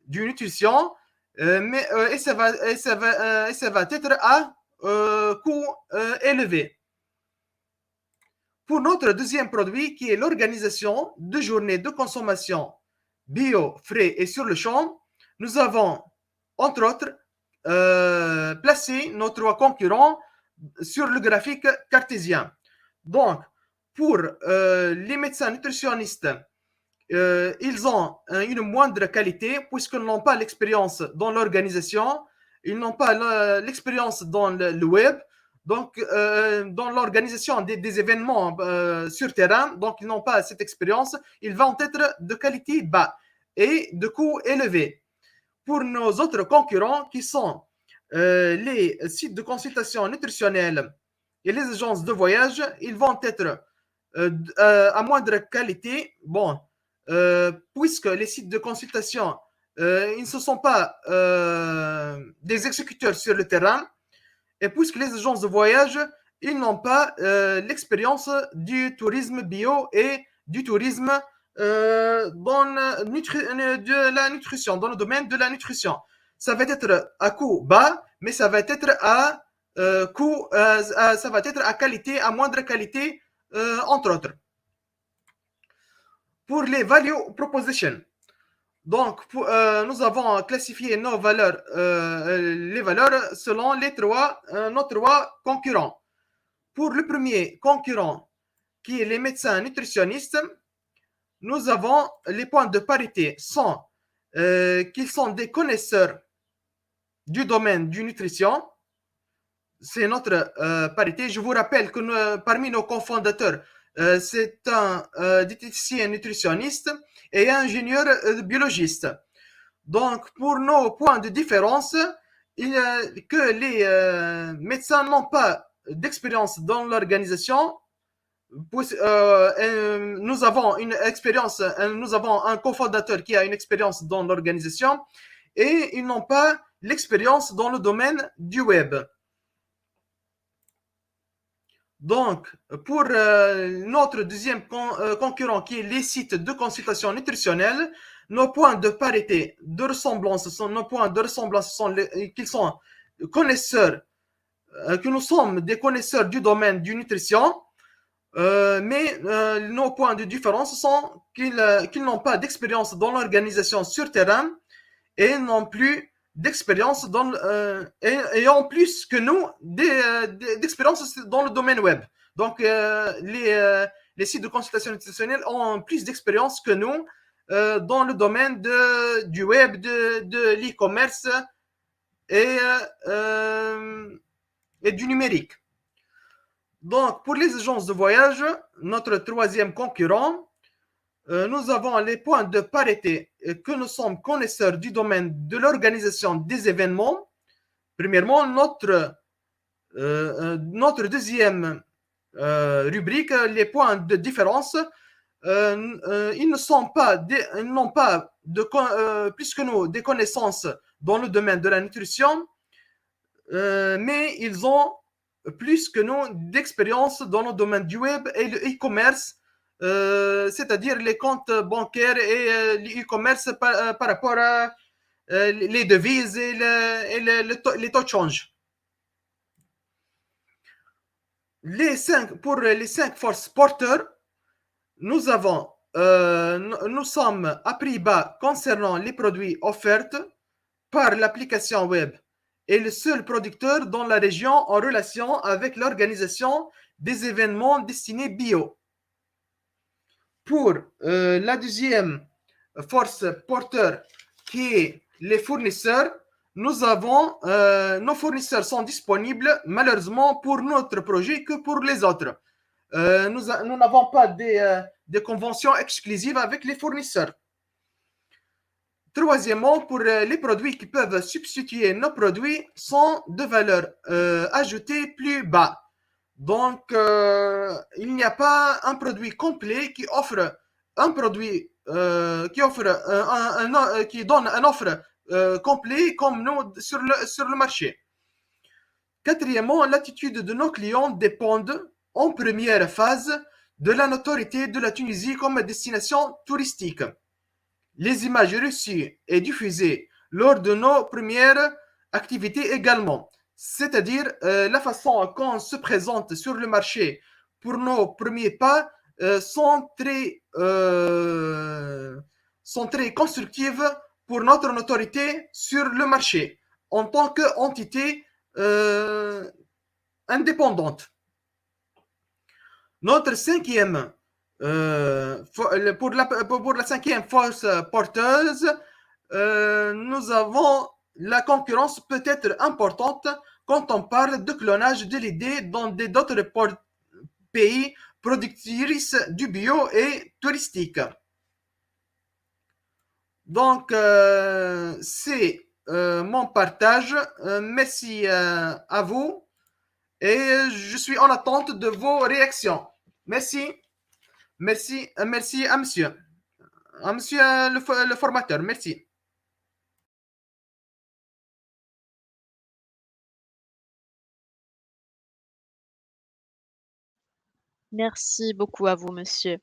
nutrition, et ça va être à coût élevé. Pour notre deuxième produit, qui est l'organisation de journées de consommation bio, frais et sur le champ, nous avons, entre autres, placé nos trois concurrents sur le graphique cartésien. Donc, pour les médecins nutritionnistes, ils ont une moindre qualité puisqu'ils n'ont pas l'expérience dans l'organisation, ils n'ont pas l'expérience dans le web, donc dans l'organisation des événements sur terrain, donc ils n'ont pas cette expérience, ils vont être de qualité bas et de coût élevé. Pour nos autres concurrents qui sont les sites de consultation nutritionnelle et les agences de voyage, ils vont être à moindre qualité. Bon, puisque les sites de consultation, ils ne sont pas des exécuteurs sur le terrain, et puisque les agences de voyage, ils n'ont pas l'expérience du tourisme bio et du tourisme dans de la nutrition, dans le domaine de la nutrition. Ça va être à coût bas, mais ça va être à coût, ça va être à qualité, à moindre qualité, entre autres. Pour les value proposition, donc nous avons classifié nos valeurs, les valeurs selon nos trois concurrents. Pour le premier concurrent, qui est les médecins nutritionnistes, nous avons les points de parité sont qu'ils sont des connaisseurs du domaine du nutrition. C'est notre parité. Je vous rappelle que parmi nos cofondateurs, c'est un diététicien nutritionniste et un ingénieur biologiste. Donc, pour nos points de différence, que les médecins n'ont pas d'expérience dans l'organisation. Nous avons une expérience, nous avons un cofondateur qui a une expérience dans l'organisation et ils n'ont pas l'expérience dans le domaine du web. Donc, pour notre deuxième concurrent, qui est les sites de consultation nutritionnelle, nos points de parité, de ressemblance, sont qu'ils sont connaisseurs, que nous sommes des connaisseurs du domaine du nutrition, mais nos points de différence sont qu'ils n'ont pas d'expérience dans l'organisation sur terrain et non plus d'expérience et en plus que nous d'expérience dans le domaine web. Donc les sites de consultation nutritionnelle ont plus d'expérience que nous dans le domaine du web, de l'e-commerce et du numérique. Donc pour les agences de voyage, notre troisième concurrent, nous avons les points de parité que nous sommes connaisseurs du domaine de l'organisation des événements. Premièrement, notre deuxième rubrique, les points de différence, ils n'ont pas plus que nous des connaissances dans le domaine de la nutrition, mais ils ont plus que nous d'expérience dans le domaine du web et le e-commerce, c'est-à-dire les comptes bancaires et l'e-commerce par rapport à les devises et les taux de change. Pour les 5 forces porteurs, nous sommes à prix bas concernant les produits offerts par l'application web et le seul producteur dans la région en relation avec l'organisation des événements destinés bio. Pour la deuxième force porteur, qui est les fournisseurs, nos fournisseurs sont disponibles malheureusement pour notre projet que pour les autres. Nous n'avons pas des conventions exclusives avec les fournisseurs. Troisièmement, pour les produits qui peuvent substituer nos produits sont de valeur ajoutée plus bas. Donc, il n'y a pas un produit complet qui offre un produit qui donne un offre complet comme nous sur le marché. Quatrièmement, l'attitude de nos clients dépend en première phase de la notoriété de la Tunisie comme destination touristique. Les images reçues et diffusées lors de nos premières activités également, c'est-à-dire la façon qu'on se présente sur le marché pour nos premiers pas sont très constructives pour notre notoriété sur le marché en tant qu'entité indépendante. Notre cinquième, pour la cinquième force porteuse, nous avons la concurrence peut être importante quand on parle de clonage de l'idée dans d'autres pays producteurs du bio et touristique. Donc, c'est mon partage. Merci à vous et je suis en attente de vos réactions. Merci. Merci, merci à monsieur. À monsieur le formateur, merci. Merci beaucoup à vous, monsieur.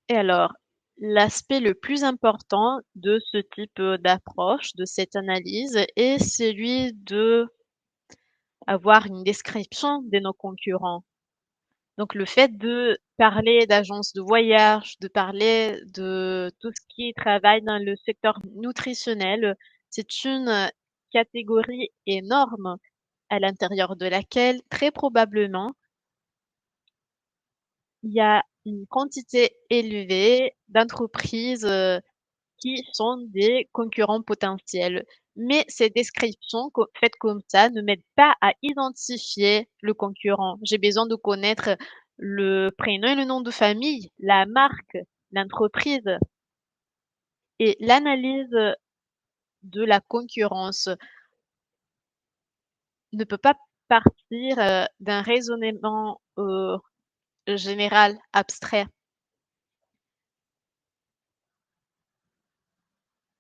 Et alors, l'aspect le plus important de ce type d'approche, de cette analyse, est celui de avoir une description de nos concurrents. Donc le fait de parler d'agences de voyage, de parler de tout ce qui travaille dans le secteur nutritionnel, c'est une catégorie énorme à l'intérieur de laquelle, très probablement, il y a une quantité élevée d'entreprises qui sont des concurrents potentiels. Mais ces descriptions faites comme ça ne m'aident pas à identifier le concurrent. J'ai besoin de connaître le prénom et le nom de famille, la marque, l'entreprise et l'analyse de la concurrence ne peut pas partir d'un raisonnement général, abstrait.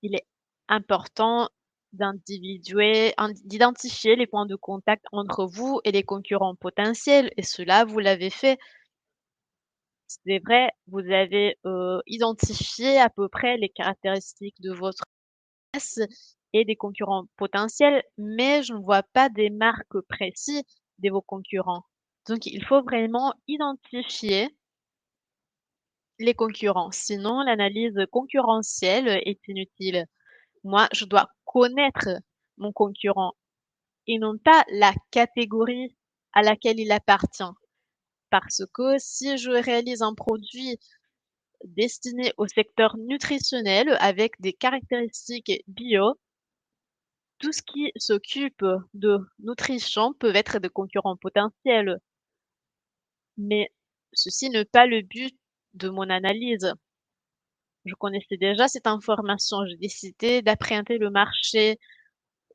Il est important d'identifier les points de contact entre vous et les concurrents potentiels et cela, vous l'avez fait. C'est vrai, vous avez, identifié à peu près les caractéristiques de votre business et des concurrents potentiels, mais je ne vois pas des marques précises de vos concurrents. Donc il faut vraiment identifier les concurrents, sinon l'analyse concurrentielle est inutile. Moi, je dois connaître mon concurrent et non pas la catégorie à laquelle il appartient. Parce que si je réalise un produit destiné au secteur nutritionnel avec des caractéristiques bio, tout ce qui s'occupe de nutrition peut être des concurrents potentiels. Mais ceci n'est pas le but de mon analyse. Je connaissais déjà cette information. J'ai décidé d'appréhender le marché,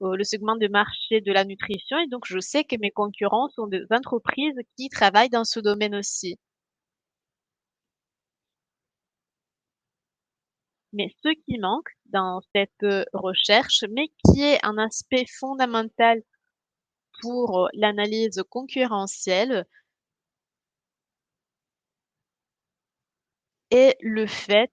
le segment de marché de la nutrition et donc je sais que mes concurrents sont des entreprises qui travaillent dans ce domaine aussi. Mais ce qui manque dans cette recherche, mais qui est un aspect fondamental pour l'analyse concurrentielle, est le fait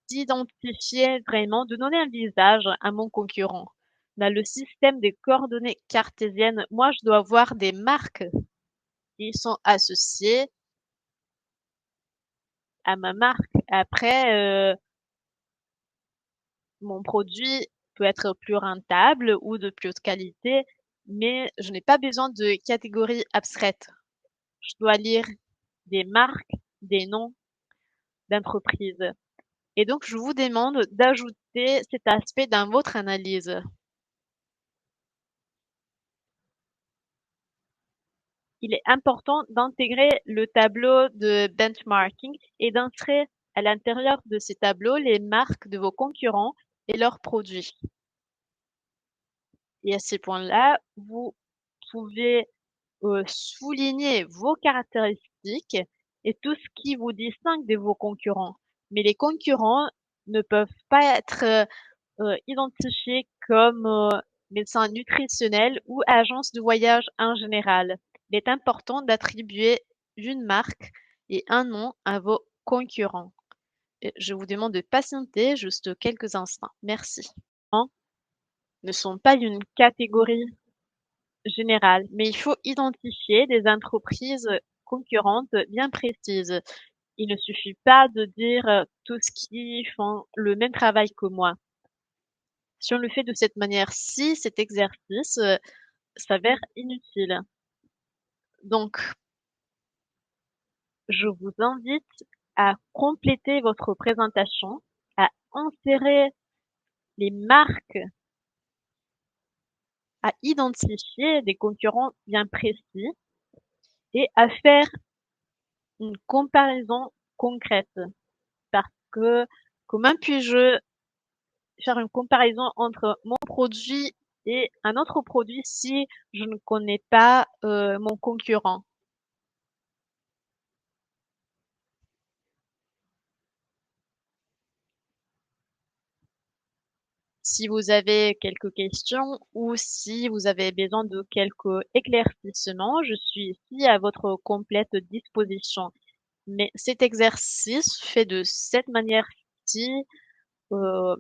d'identifier vraiment, de donner un visage à mon concurrent. Dans le système des coordonnées cartésiennes, moi, je dois voir des marques qui sont associées à ma marque. Après, mon produit peut être plus rentable ou de plus haute qualité, mais je n'ai pas besoin de catégories abstraites. Je dois lire des marques, des noms d'entreprises. Et donc, je vous demande d'ajouter cet aspect dans votre analyse. Il est important d'intégrer le tableau de benchmarking et d'insérer à l'intérieur de ces tableaux les marques de vos concurrents et leurs produits. Et à ces points-là, vous pouvez souligner vos caractéristiques et tout ce qui vous distingue de vos concurrents. Mais les concurrents ne peuvent pas être identifiés comme médecins nutritionnels ou agences de voyage en général. Il est important d'attribuer une marque et un nom à vos concurrents. Et je vous demande de patienter juste quelques instants. Merci. Ne sont pas une catégorie générale, mais il faut identifier des entreprises concurrentes bien précises. Il ne suffit pas de dire tous qui font le même travail que moi. Si on le fait de cette manière-ci, cet exercice s'avère inutile. Donc, je vous invite à compléter votre présentation, à insérer les marques, à identifier des concurrents bien précis et à faire une comparaison concrète. Parce que comment puis-je faire une comparaison entre mon produit et un autre produit si je ne connais pas mon concurrent? Si vous avez quelques questions ou si vous avez besoin de quelques éclaircissements, je suis ici à votre complète disposition. Mais cet exercice fait de cette manière-ci vous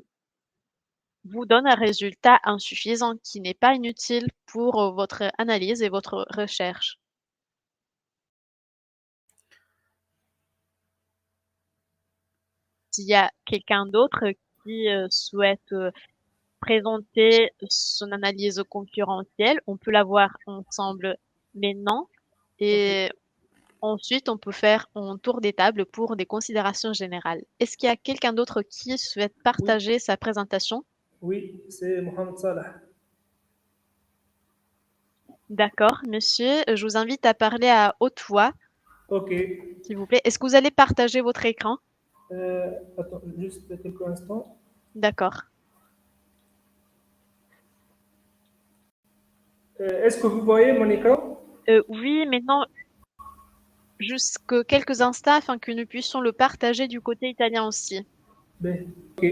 donne un résultat insuffisant qui n'est pas inutile pour votre analyse et votre recherche. S'il y a quelqu'un d'autre qui souhaite présenter son analyse concurrentielle, on peut la voir ensemble maintenant et ensuite on peut faire un tour des tables pour des considérations générales. Est-ce qu'il y a quelqu'un d'autre qui souhaite partager sa présentation? Oui, c'est Mohamed Salah. D'accord, monsieur, je vous invite à parler à haute voix, Ok. s'il vous plaît. Est-ce que vous allez partager votre écran? Attends, juste quelques instants. D'accord. Est-ce que vous voyez mon écran? Oui, maintenant, jusque quelques instants afin que nous puissions le partager du côté italien aussi. Ben, ok.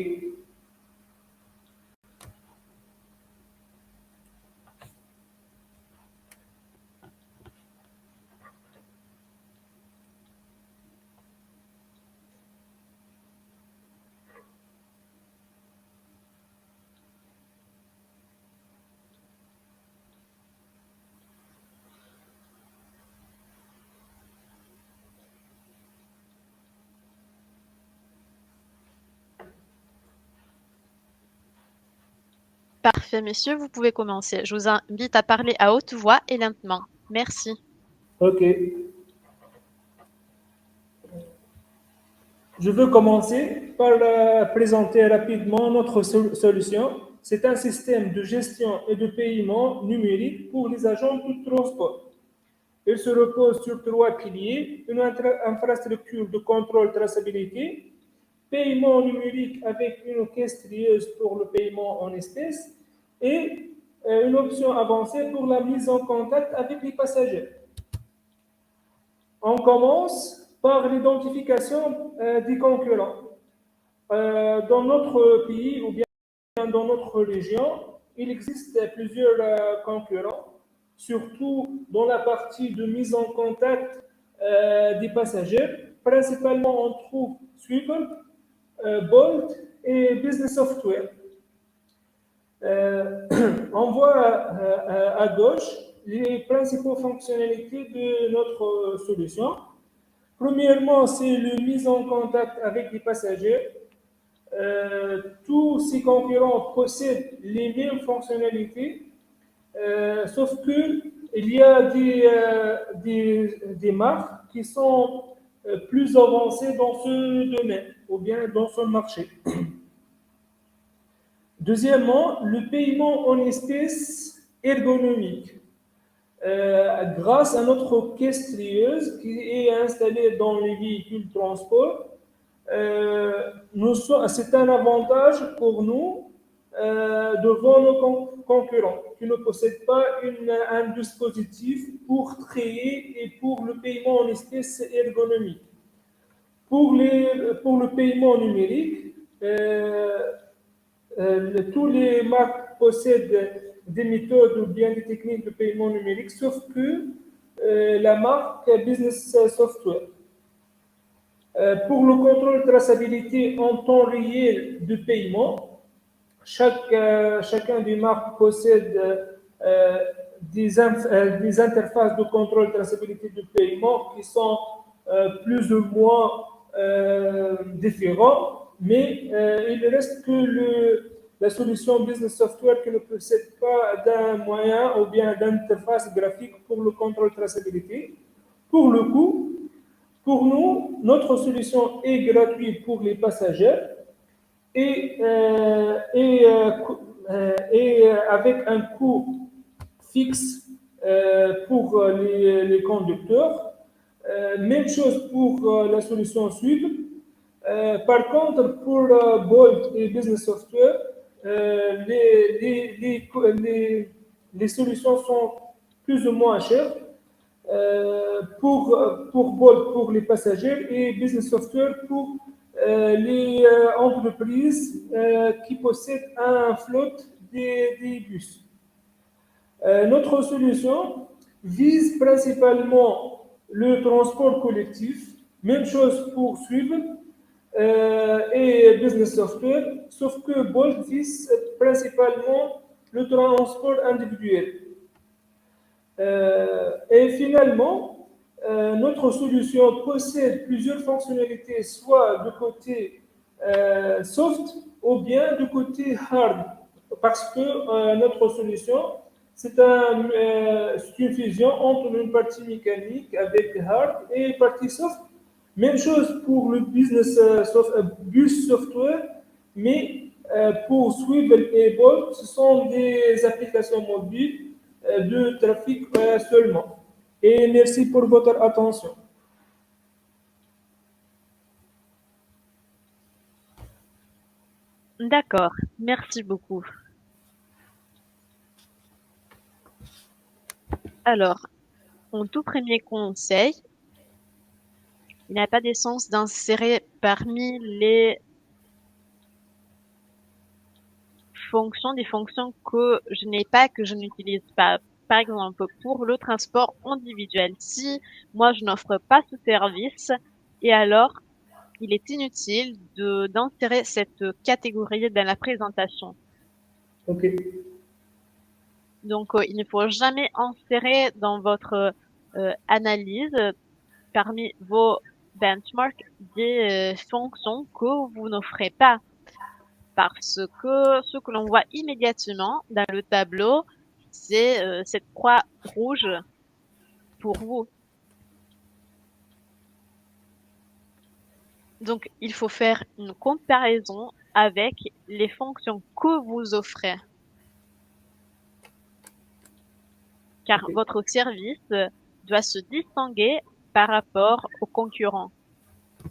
Parfait, monsieur, vous pouvez commencer. Je vous invite à parler à haute voix et lentement. Merci. Ok. Je veux commencer par présenter rapidement notre solution. C'est un système de gestion et de paiement numérique pour les agents de transport. Il se repose sur trois piliers, une infrastructure de contrôle traçabilité, paiement numérique avec une caisse trieuse pour le paiement en espèces et une option avancée pour la mise en contact avec les passagers. On commence par l'identification des concurrents. Dans notre pays ou bien dans notre région, il existe plusieurs concurrents, surtout dans la partie de mise en contact des passagers. Principalement, on trouve Swivel, Bolt et Business Software. On voit à gauche les principales fonctionnalités de notre solution. Premièrement, c'est la mise en contact avec les passagers. Tous ces concurrents possèdent les mêmes fonctionnalités, sauf qu'il y a des marques qui sont plus avancées dans ce domaine ou bien dans ce marché. Deuxièmement, le paiement en espèces ergonomique. Grâce à notre caisse trieuse qui est installée dans les véhicules de transport, c'est un avantage pour nous devant nos concurrents qui ne possèdent pas un dispositif pour trier et pour le paiement en espèces ergonomique. Pour le paiement numérique, tous les marques possèdent des méthodes ou bien des techniques de paiement numérique, sauf que la marque Business Software. Pour le contrôle de traçabilité en temps réel de paiement, chacun des marques possède des interfaces de contrôle de traçabilité de paiement qui sont plus ou moins différents, mais il reste que la solution Business Software qui ne possède pas d'un moyen ou bien d'interface graphique pour le contrôle de traçabilité. Pour le coup, pour nous, notre solution est gratuite pour les passagers et avec un coût fixe pour les conducteurs. Même chose pour la solution Swift. Par contre, pour Bolt et Business Software, les solutions sont plus ou moins chères. Pour Bolt pour les passagers et Business Software pour les entreprises qui possèdent un flotte des bus. Notre solution vise principalement le transport collectif, même chose pour Swift et Business Software, sauf que Bolt vise principalement le transport individuel. Et finalement, notre solution possède plusieurs fonctionnalités, soit du côté soft ou bien du côté hard, parce que notre solution, c'est une fusion entre une partie mécanique avec hard et une partie soft. Même chose pour le bus software, mais pour Swivel et Bolt, ce sont des applications mobiles de trafic seulement. Et merci pour votre attention. D'accord, merci beaucoup. Alors, mon tout premier conseil, il n'a pas d'essence d'insérer parmi les des fonctions que je n'ai pas, que je n'utilise pas. Par exemple, pour le transport individuel, si moi je n'offre pas ce service, et alors il est inutile d'insérer cette catégorie dans la présentation. Ok. Donc, il ne faut jamais insérer dans votre analyse parmi vos benchmarks des fonctions que vous n'offrez pas. Parce que ce que l'on voit immédiatement dans le tableau, c'est cette croix rouge pour vous. Donc, il faut faire une comparaison avec les fonctions que vous offrez. Car votre service doit se distinguer par rapport aux concurrents.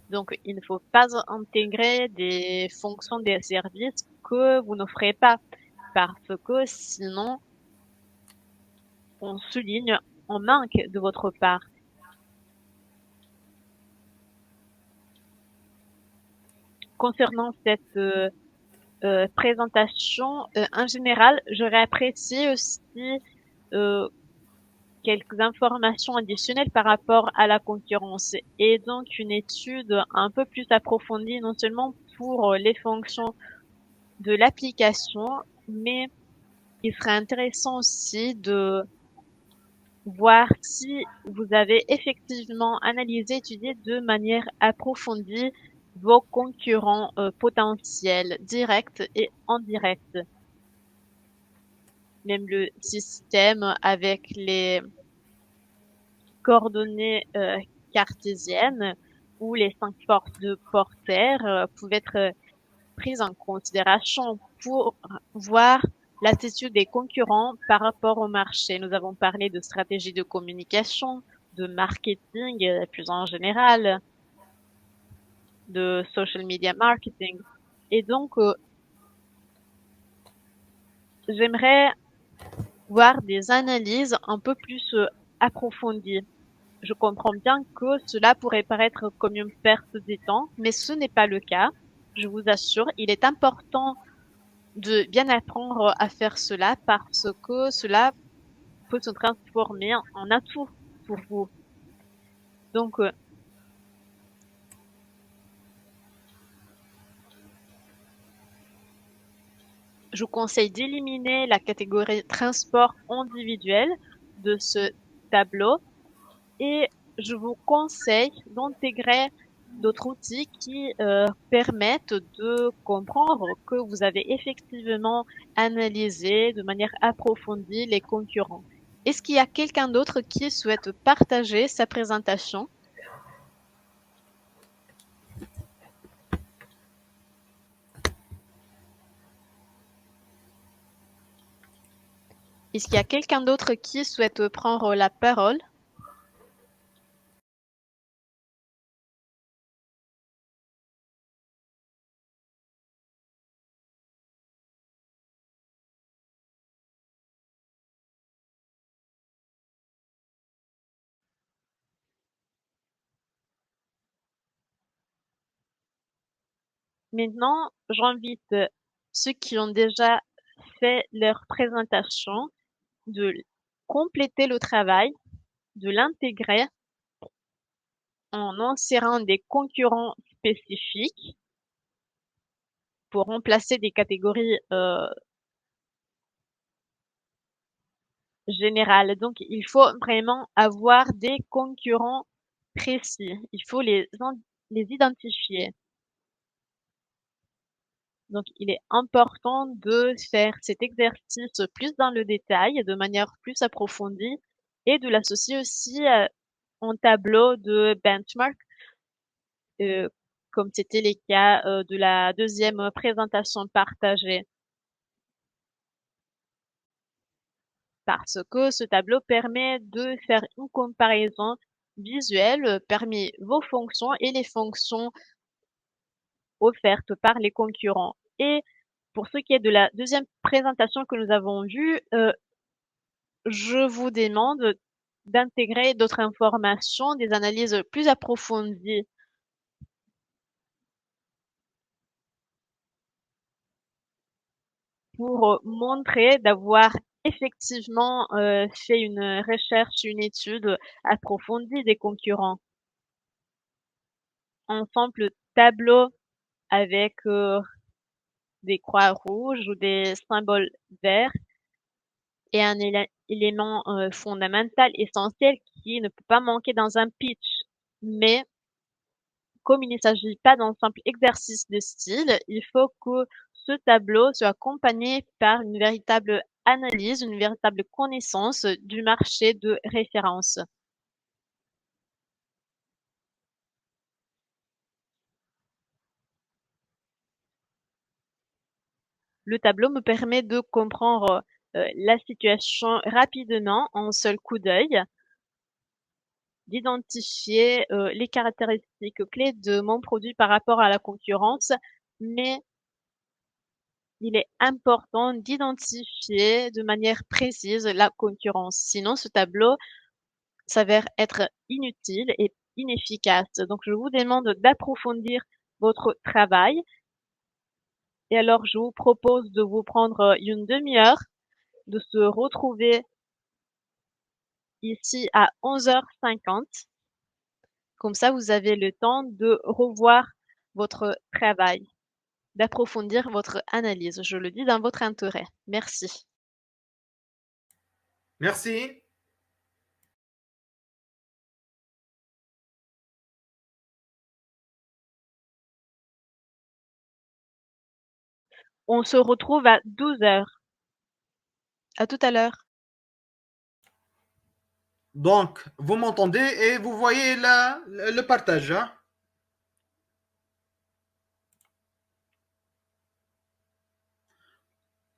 Donc, il ne faut pas intégrer des fonctions des services que vous n'offrez pas, parce que sinon, on souligne un manque de votre part. Concernant cette présentation, en général, j'aurais apprécié aussi quelques informations additionnelles par rapport à la concurrence et donc une étude un peu plus approfondie, non seulement pour les fonctions de l'application, mais il serait intéressant aussi de voir si vous avez effectivement analysé, étudié de manière approfondie vos concurrents potentiels, directs et indirects. Même le système avec les coordonnées cartésiennes ou les 5 forces de Porter pouvaient être prises en considération pour voir l'attitude des concurrents par rapport au marché. Nous avons parlé de stratégie de communication, de marketing plus en général, de social media marketing. Et donc, j'aimerais voir des analyses un peu plus approfondies. Je comprends bien que cela pourrait paraître comme une perte de temps, mais ce n'est pas le cas. Je vous assure, il est important de bien apprendre à faire cela parce que cela peut se transformer en atout pour vous. Donc, je vous conseille d'éliminer la catégorie transport individuel de ce tableau et je vous conseille d'intégrer d'autres outils qui permettent de comprendre que vous avez effectivement analysé de manière approfondie les concurrents. Est-ce qu'il y a quelqu'un d'autre qui souhaite partager sa présentation? Est-ce qu'il y a quelqu'un d'autre qui souhaite prendre la parole? Maintenant, j'invite ceux qui ont déjà fait leur présentation de compléter le travail, de l'intégrer en insérant des concurrents spécifiques pour remplacer des catégories générales. Donc, il faut vraiment avoir des concurrents précis. Il faut les identifier. Donc, il est important de faire cet exercice plus dans le détail, de manière plus approfondie, et de l'associer aussi en tableau de benchmark, comme c'était les cas de la deuxième présentation partagée. Parce que ce tableau permet de faire une comparaison visuelle parmi vos fonctions et les fonctions offertes par les concurrents. Et pour ce qui est de la deuxième présentation que nous avons vue, je vous demande d'intégrer d'autres informations, des analyses plus approfondies pour montrer d'avoir effectivement fait une recherche, une étude approfondie des concurrents. Un simple tableau avec des croix rouges ou des symboles verts est un élément fondamental, essentiel, qui ne peut pas manquer dans un pitch. Mais comme il ne s'agit pas d'un simple exercice de style, il faut que ce tableau soit accompagné par une véritable analyse, une véritable connaissance du marché de référence. Le tableau me permet de comprendre la situation rapidement en un seul coup d'œil, d'identifier les caractéristiques clés de mon produit par rapport à la concurrence, mais il est important d'identifier de manière précise la concurrence. Sinon, ce tableau s'avère être inutile et inefficace. Donc, je vous demande d'approfondir votre travail. Et alors, je vous propose de vous prendre une demi-heure, de se retrouver ici à 11h50. Comme ça, vous avez le temps de revoir votre travail, d'approfondir votre analyse. Je le dis dans votre intérêt. Merci. Merci. On se retrouve à 12h. À tout à l'heure. Donc, vous m'entendez et vous voyez le partage. Hein?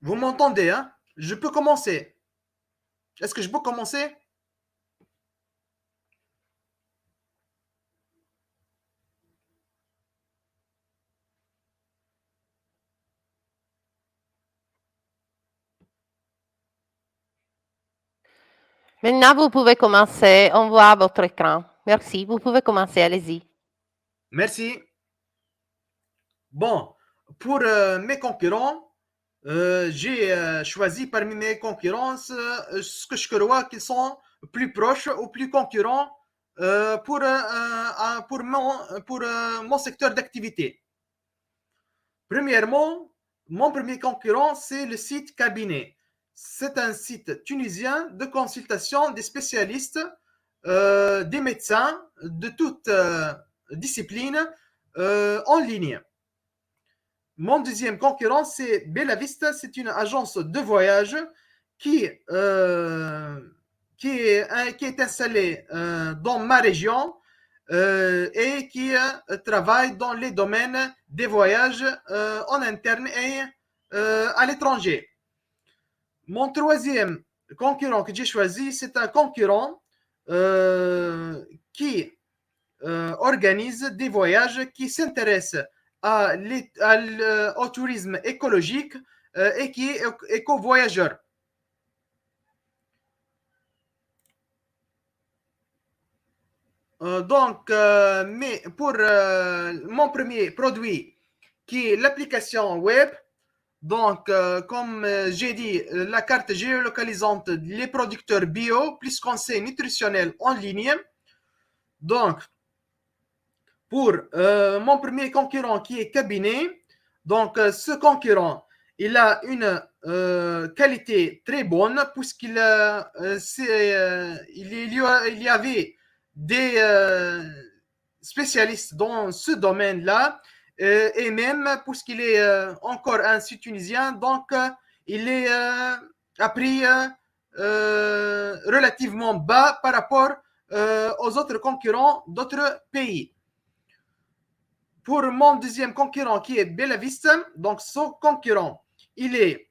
Vous m'entendez, hein? Je peux commencer. Est-ce que je peux commencer? Maintenant, vous pouvez commencer. On voit votre écran. Merci. Vous pouvez commencer. Allez-y. Merci. Bon, pour mes concurrents, j'ai choisi parmi mes concurrents ce que je crois qu'ils sont plus proches ou plus concurrents pour mon secteur d'activité. Premièrement, mon premier concurrent, c'est le site Cabinet. C'est un site tunisien de consultation des spécialistes, des médecins de toutes disciplines en ligne. Mon deuxième concurrent, c'est Bella Vista. C'est une agence de voyage qui est installée dans ma région et qui travaille dans les domaines des voyages en interne et à l'étranger. Mon troisième concurrent que j'ai choisi, c'est un concurrent qui organise des voyages qui s'intéressent au tourisme écologique et qui est éco-voyageur. Mais pour mon premier produit, qui est l'application web, donc comme j'ai dit, la carte géolocalisante des producteurs bio, plus conseils nutritionnels en ligne. Donc, pour mon premier concurrent qui est Cabinet, donc ce concurrent, il a une qualité très bonne puisqu'il il y avait des spécialistes dans ce domaine-là et même puisqu'il est encore un site tunisien, donc il est à prix relativement bas par rapport aux autres concurrents d'autres pays. Pour mon deuxième concurrent qui est Bella Vista, donc son concurrent, il est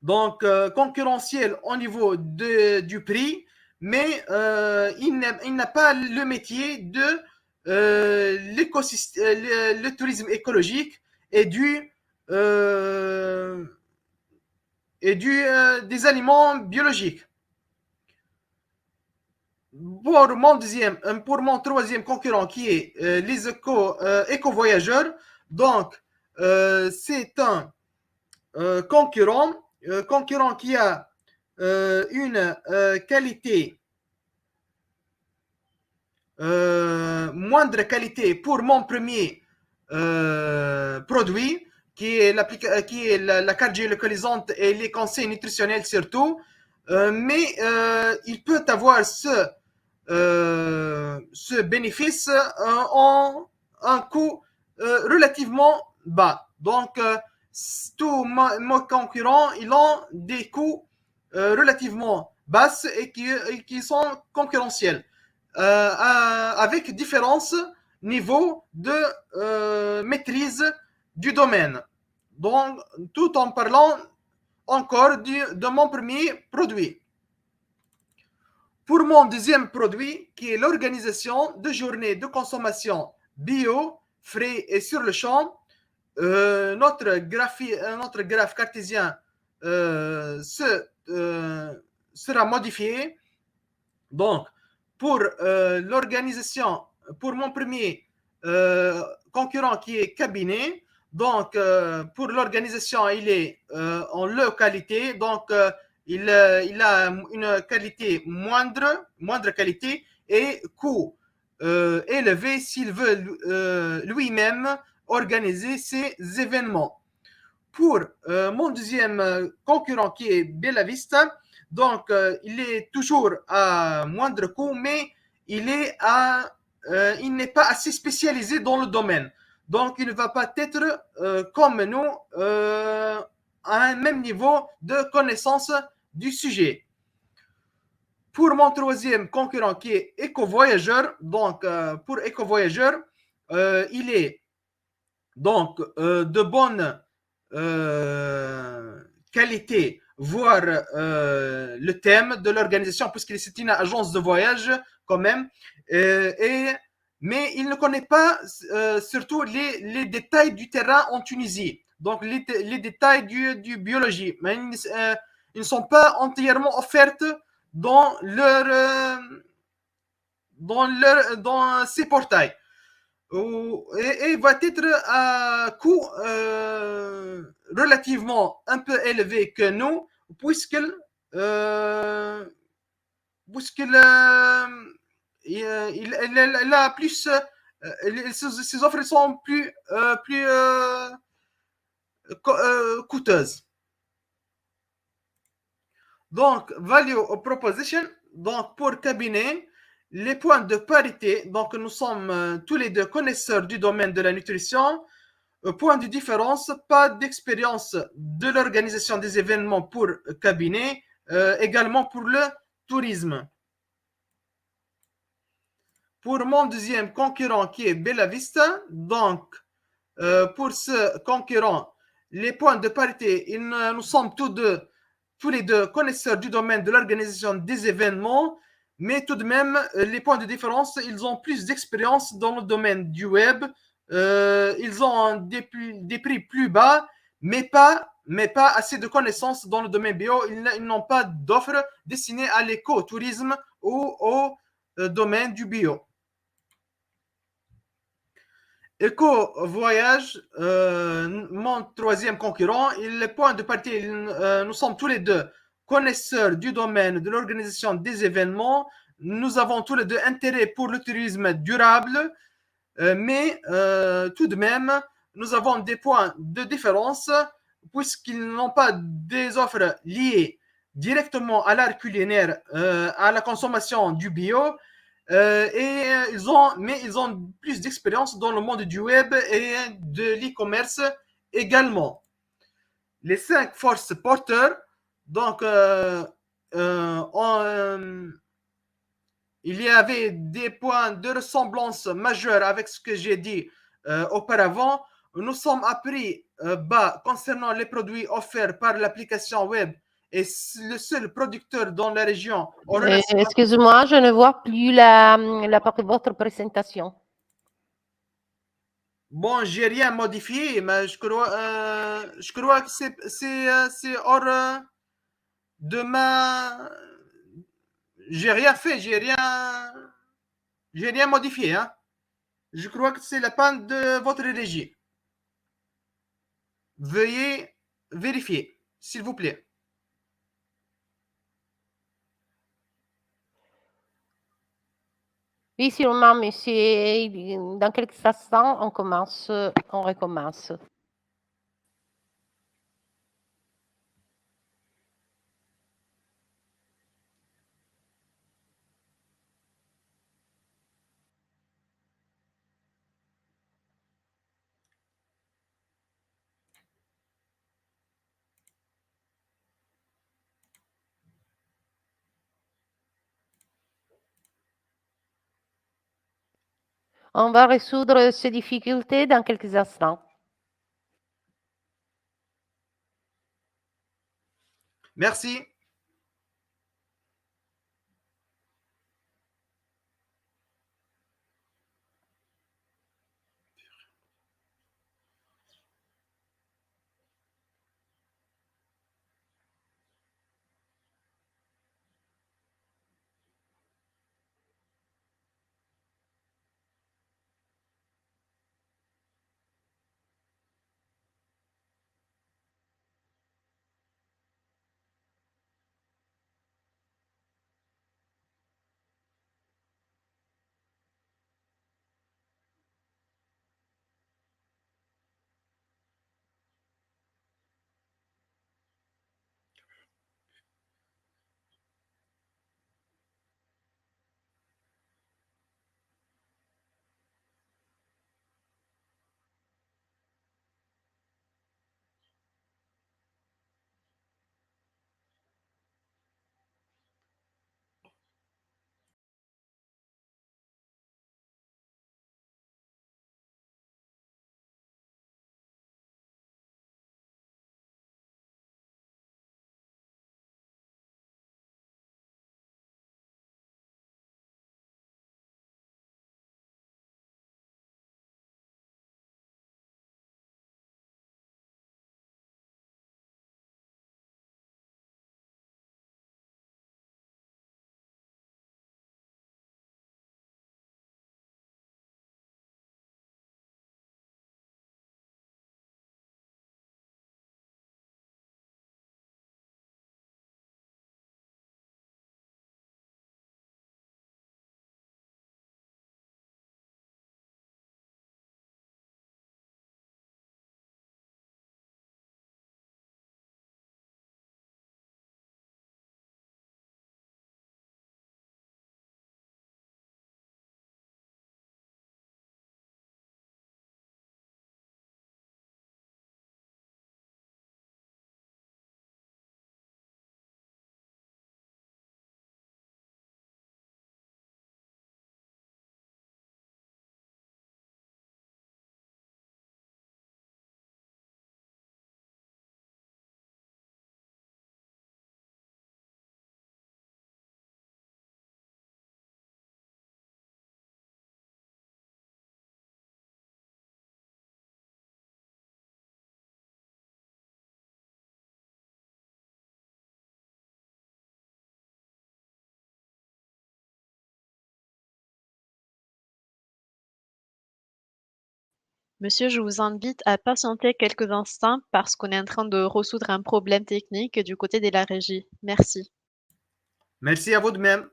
donc concurrentiel au niveau du prix, mais il n'a pas le métier de le tourisme écologique et des aliments biologiques. Pour mon troisième concurrent qui est les éco-voyageurs, donc c'est un concurrent qui a une qualité moindre qualité pour mon premier produit qui est la carte géolocalisante et les conseils nutritionnels surtout, mais il peut avoir ce bénéfice en un coût relativement bas. Donc, tous mes concurrents, ils ont des coûts relativement bas et qui sont concurrentiels, avec différents niveaux de maîtrise du domaine. Donc, tout en parlant encore de mon premier produit. Pour mon deuxième produit, qui est l'organisation de journées de consommation bio, frais et sur le champ, notre graphe cartésien sera modifié. Donc, pour l'organisation, pour mon premier concurrent qui est Cabinet, donc pour l'organisation, il est en localité, donc il a une qualité moindre qualité et coût élevé s'il veut lui-même organiser ses événements. Pour mon deuxième concurrent qui est Bella Vista, donc il est toujours à moindre coût, mais il n'est pas assez spécialisé dans le domaine. Donc il ne va pas être comme nous à un même niveau de connaissance du sujet. Pour mon troisième concurrent qui est éco-voyageur, donc pour éco-voyageur, il est donc de bonne qualité, voire le thème de l'organisation, puisque c'est une agence de voyage quand même, mais il ne connaît pas surtout les détails du terrain en Tunisie, donc les détails du biologie, mais ils ne sont pas entièrement offertes dans dans ces portails. Et va être à coût relativement un peu élevé que nous, puisqu'il puisqu'il il a plus ses offres sont plus coûteuses. Donc, value proposition, donc pour cabinet, les points de parité, donc nous sommes tous les deux connaisseurs du domaine de la nutrition. Point de différence, pas d'expérience de l'organisation des événements pour cabinet, également pour le tourisme. Pour mon deuxième concurrent qui est Bella Vista, donc pour ce concurrent, les points de parité, nous sommes tous les deux connaisseurs du domaine de l'organisation des événements, mais tout de même, les points de différence, ils ont plus d'expérience dans le domaine du web, ils ont des prix plus bas, mais pas assez de connaissances dans le domaine bio. Ils n'ont pas d'offres destinées à l'écotourisme ou au domaine du bio. Eco Voyage, mon troisième concurrent, les points de parité, nous sommes tous les deux connaisseurs du domaine de l'organisation des événements. Nous avons tous les deux intérêt pour le tourisme durable, mais tout de même, nous avons des points de différence puisqu'ils n'ont pas des offres liées directement à l'art culinaire, à la consommation du bio, mais ils ont plus d'expérience dans le monde du web et de l'e-commerce également. Les 5 force porteurs, donc il y avait des points de ressemblance majeurs avec ce que j'ai dit auparavant. Nous sommes à prix bas concernant les produits offerts par l'application web et le seul producteur dans la région. Excuse-moi, je ne vois plus votre présentation. Bon, j'ai rien modifié, mais je crois que c'est hors de ma. J'ai rien fait, j'ai rien modifié, hein. Je crois que c'est la panne de votre régie. Veuillez vérifier, s'il vous plaît. Oui, sûrement, monsieur. Dans quelques instants, on recommence. On va résoudre ces difficultés dans quelques instants. Merci. Monsieur, je vous invite à patienter quelques instants parce qu'on est en train de résoudre un problème technique du côté de la régie. Merci. Merci à vous de même.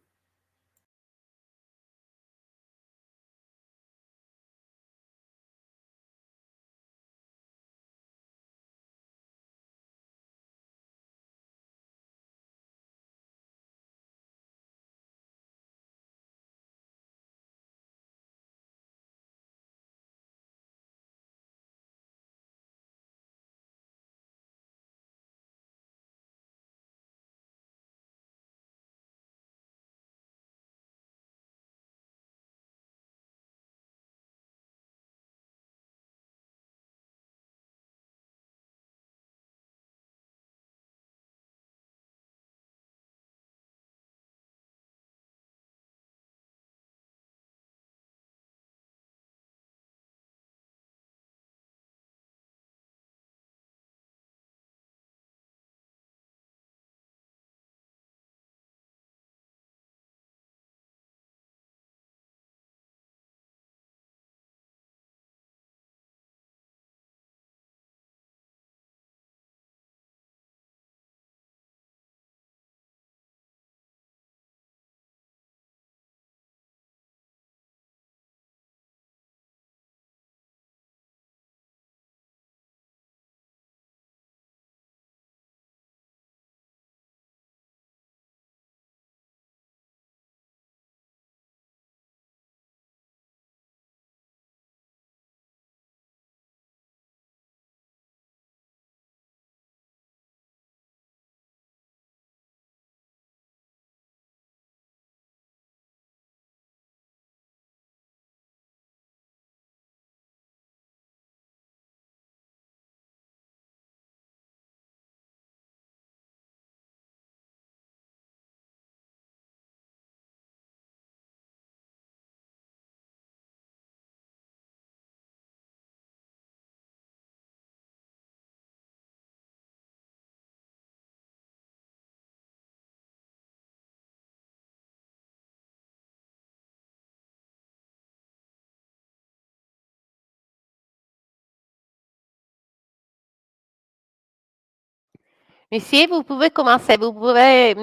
Monsieur, vous pouvez commencer. Vous pouvez,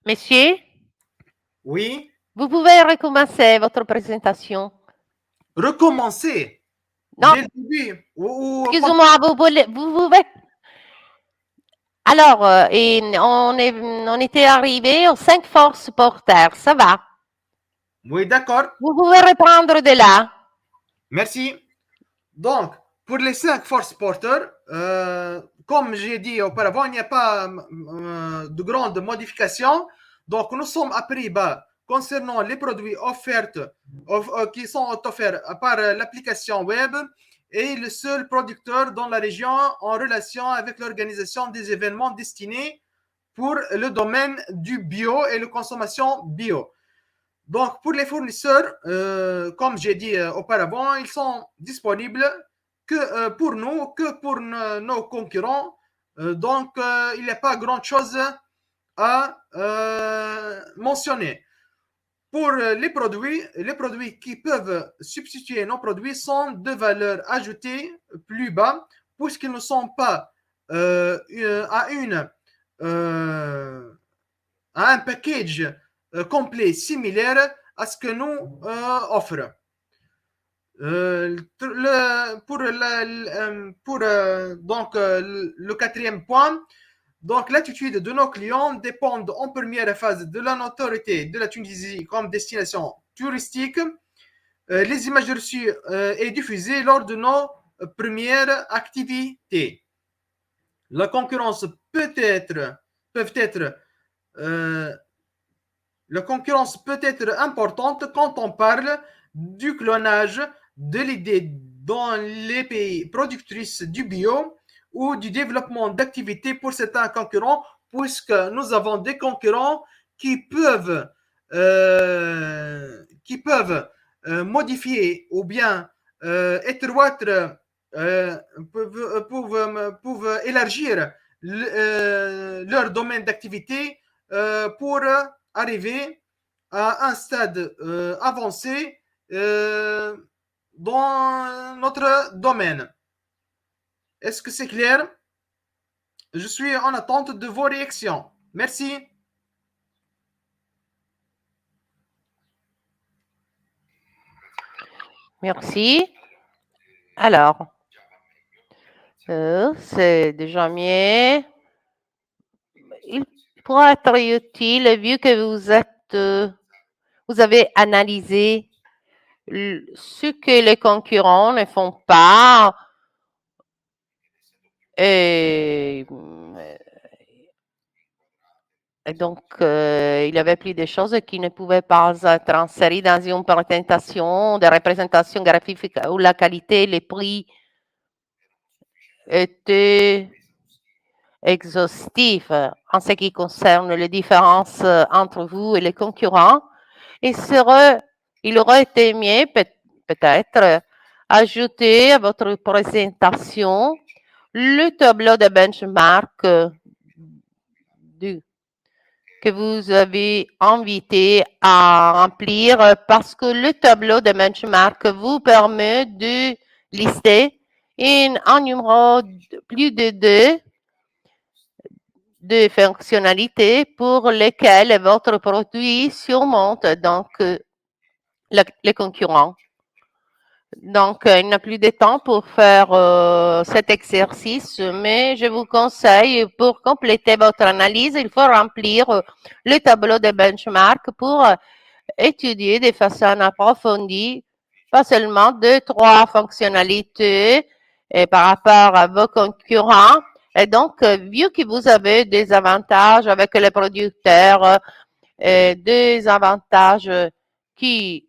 monsieur, Oui, vous pouvez recommencer votre présentation. recommencer Non, dès le début. excusez-moi, vous pouvez. Alors, on était arrivé aux 5 forces porteurs, ça va. Oui, d'accord. Vous pouvez reprendre de là. Merci. Donc, pour les 5 force porteurs, comme j'ai dit auparavant, il n'y a pas de grandes modifications. Donc, nous sommes à prix bas concernant les produits offerts, qui sont offerts par l'application web et le seul producteur dans la région en relation avec l'organisation des événements destinés pour le domaine du bio et la consommation bio. Donc, pour les fournisseurs, comme j'ai dit auparavant, ils sont disponibles que pour nous, que pour nos concurrents. Donc, il n'y a pas grand-chose à mentionner. Pour les produits qui peuvent substituer nos produits sont de valeur ajoutée plus bas, puisqu'ils ne sont pas à un package complet similaire à ce que nous offre. Donc, le quatrième point, donc l'attitude de nos clients dépend en première phase de la notoriété de la Tunisie comme destination touristique. Les images reçues et diffusées lors de nos premières activités. La concurrence la concurrence peut être importante quand on parle du clonage, de l'idée dans les pays productrices du bio ou du développement d'activités pour certains concurrents, puisque nous avons des concurrents qui peuvent modifier ou bien peuvent élargir leur domaine d'activité pour arriver à un stade avancé dans notre domaine. Est-ce que c'est clair? Je suis en attente de vos réactions. Merci. Merci. Alors, c'est déjà mieux. Il pourra être utile vu que vous avez analysé ce que les concurrents ne font pas. Et donc, il y avait plus de choses qui ne pouvaient pas être insérées dans une présentation de représentation graphique où la qualité, les prix étaient exhaustifs en ce qui concerne les différences entre vous et les concurrents. Il aurait été mieux peut-être ajouter à votre présentation le tableau de benchmark que vous avez invité à remplir parce que le tableau de benchmark vous permet de lister un numéro plus de deux fonctionnalités pour lesquelles votre produit surmonte donc les concurrents. Donc, il n'a plus de temps pour faire cet exercice, mais je vous conseille, pour compléter votre analyse, il faut remplir le tableau de benchmark pour étudier de façon approfondie, pas seulement 2-3 fonctionnalités par rapport à vos concurrents. Et donc, vu que vous avez des avantages avec les producteurs, des avantages qui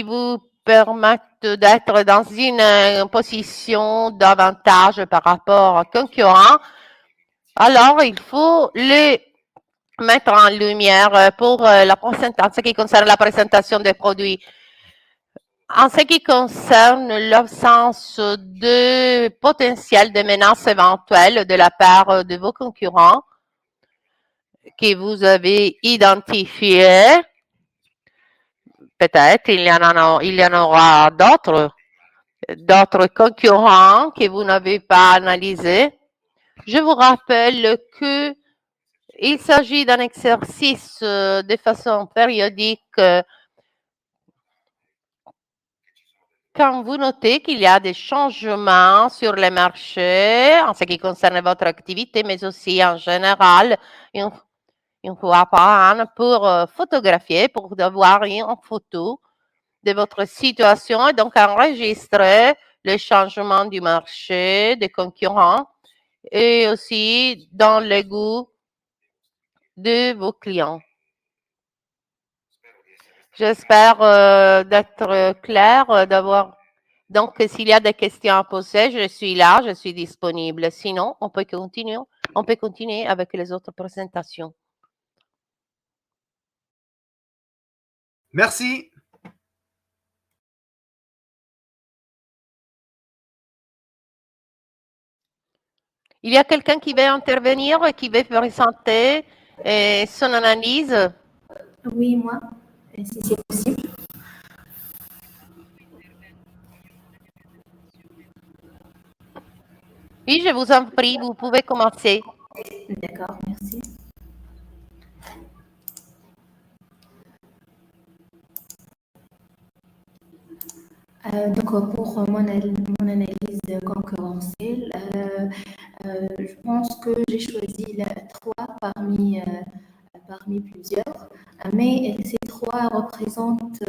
vous permettent d'être dans une position d'avantage par rapport aux concurrents, alors il faut les mettre en lumière pour la présentation, ce qui concerne la présentation des produits. En ce qui concerne l'absence de potentiel de menaces éventuelles de la part de vos concurrents que vous avez identifiés, peut-être il y en aura d'autres concurrents que vous n'avez pas analysés. Je vous rappelle que il s'agit d'un exercice de façon périodique. Quand vous notez qu'il y a des changements sur les marchés en ce qui concerne votre activité, mais aussi en général, une fois par an pour photographier, pour avoir une photo de votre situation et donc enregistrer les changements du marché, des concurrents et aussi dans le goût de vos clients. J'espère d'être clair, d'avoir. Donc, s'il y a des questions à poser, je suis là, je suis disponible. Sinon, on peut continuer avec les autres présentations. Merci. Il y a quelqu'un qui veut intervenir et qui veut présenter son analyse? Oui, moi, si c'est possible. Oui, je vous en prie, vous pouvez commencer. D'accord, merci. Donc, pour mon analyse concurrentielle, je pense que j'ai choisi trois parmi plusieurs, mais ces trois représentent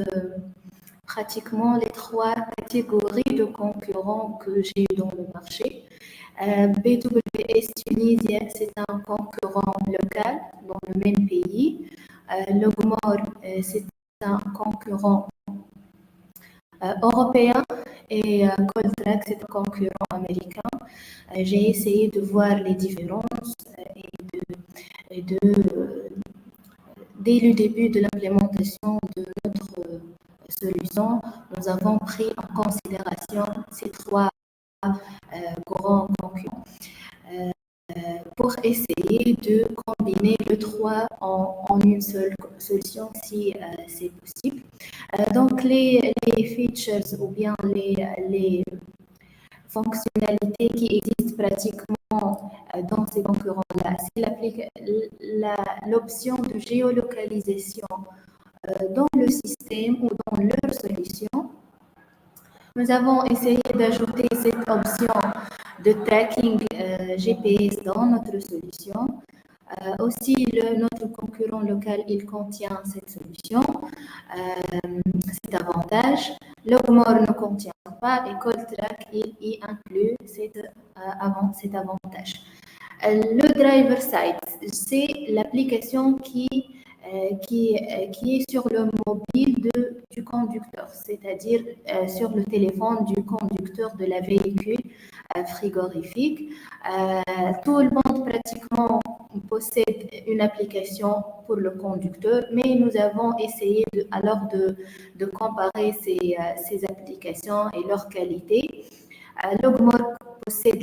pratiquement les trois catégories de concurrents que j'ai eu dans le marché. BWS Tunisie, c'est un concurrent local dans le même pays. Logmor, c'est un concurrent européen et Coltrack, c'est un concurrent américain. J'ai essayé de voir les différences dès le début de l'implémentation de notre solution, nous avons pris en considération ces trois grands concurrents pour essayer de combiner les trois en une seule solution si c'est possible. Donc, les features ou bien les fonctionnalités qui existent pratiquement dans ces concurrents-là, c'est l'option de géolocalisation dans le système ou dans leur solution. Nous avons essayé d'ajouter cette option de tracking GPS dans notre solution. Aussi, notre concurrent local, il contient cette solution, cet avantage. Logmore ne contient pas et ColdTrack, il y inclut cet avantage. Le driver side, c'est l'application qui est sur le mobile du conducteur, c'est-à-dire sur le téléphone du conducteur de la véhicule frigorifique. Tout le monde pratiquement possède une application pour le conducteur, mais nous avons essayé de comparer ces applications et leur qualité. Logmore possède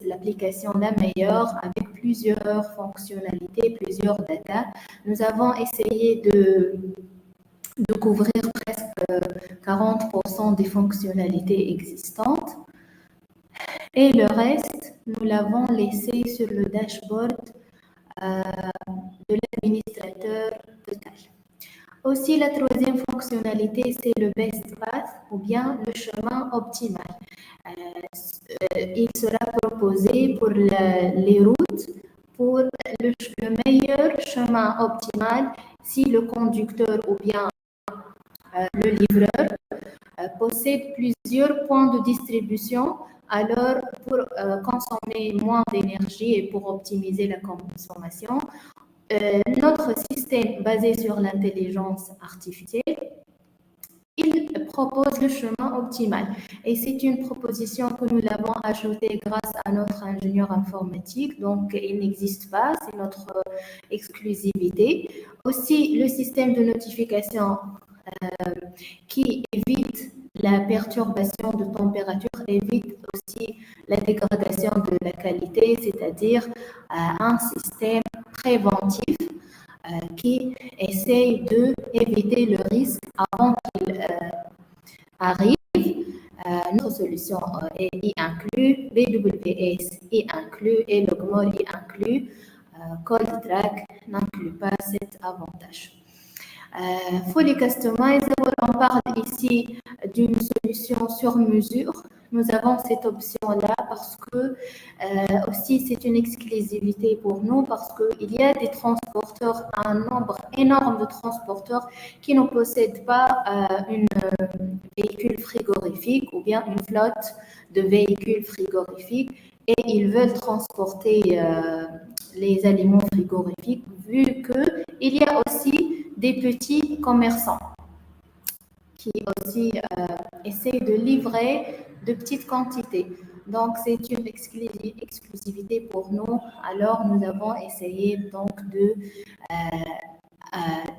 l'application la meilleure avec plusieurs fonctionnalités, plusieurs data. Nous avons essayé de couvrir presque 40% des fonctionnalités existantes. Et le reste, nous l'avons laissé sur le dashboard de l'administrateur total. Aussi, la troisième fonctionnalité, c'est le best path ou bien le chemin optimal. Il sera proposé pour les routes pour le meilleur chemin optimal si le conducteur ou bien le livreur possède plusieurs points de distribution. Alors, pour consommer moins d'énergie et pour optimiser la consommation, notre système basé sur l'intelligence artificielle, il propose le chemin optimal. Et c'est une proposition que nous avons ajoutée grâce à notre ingénieur informatique. Donc, il n'existe pas, c'est notre exclusivité. Aussi, le système de notification qui évite la perturbation de température, évite aussi la dégradation de la qualité, c'est-à-dire un système préventif qui essaye d'éviter le risque avant qu'il arrive. Notre solution y inclut, BWS y inclut et Logmore y inclut. ColdTrack n'inclut pas cet avantage. Fully customizable, on parle ici d'une solution sur mesure. Nous avons cette option-là parce que aussi c'est une exclusivité pour nous parce qu'il y a des transporteurs, un nombre énorme de transporteurs qui ne possèdent pas un véhicule frigorifique ou bien une flotte de véhicules frigorifiques et ils veulent transporter les aliments frigorifiques vu qu'il y a aussi des petits commerçants qui aussi essaient de livrer de petites quantités. Donc, c'est une exclusivité pour nous. Alors, nous avons essayé donc de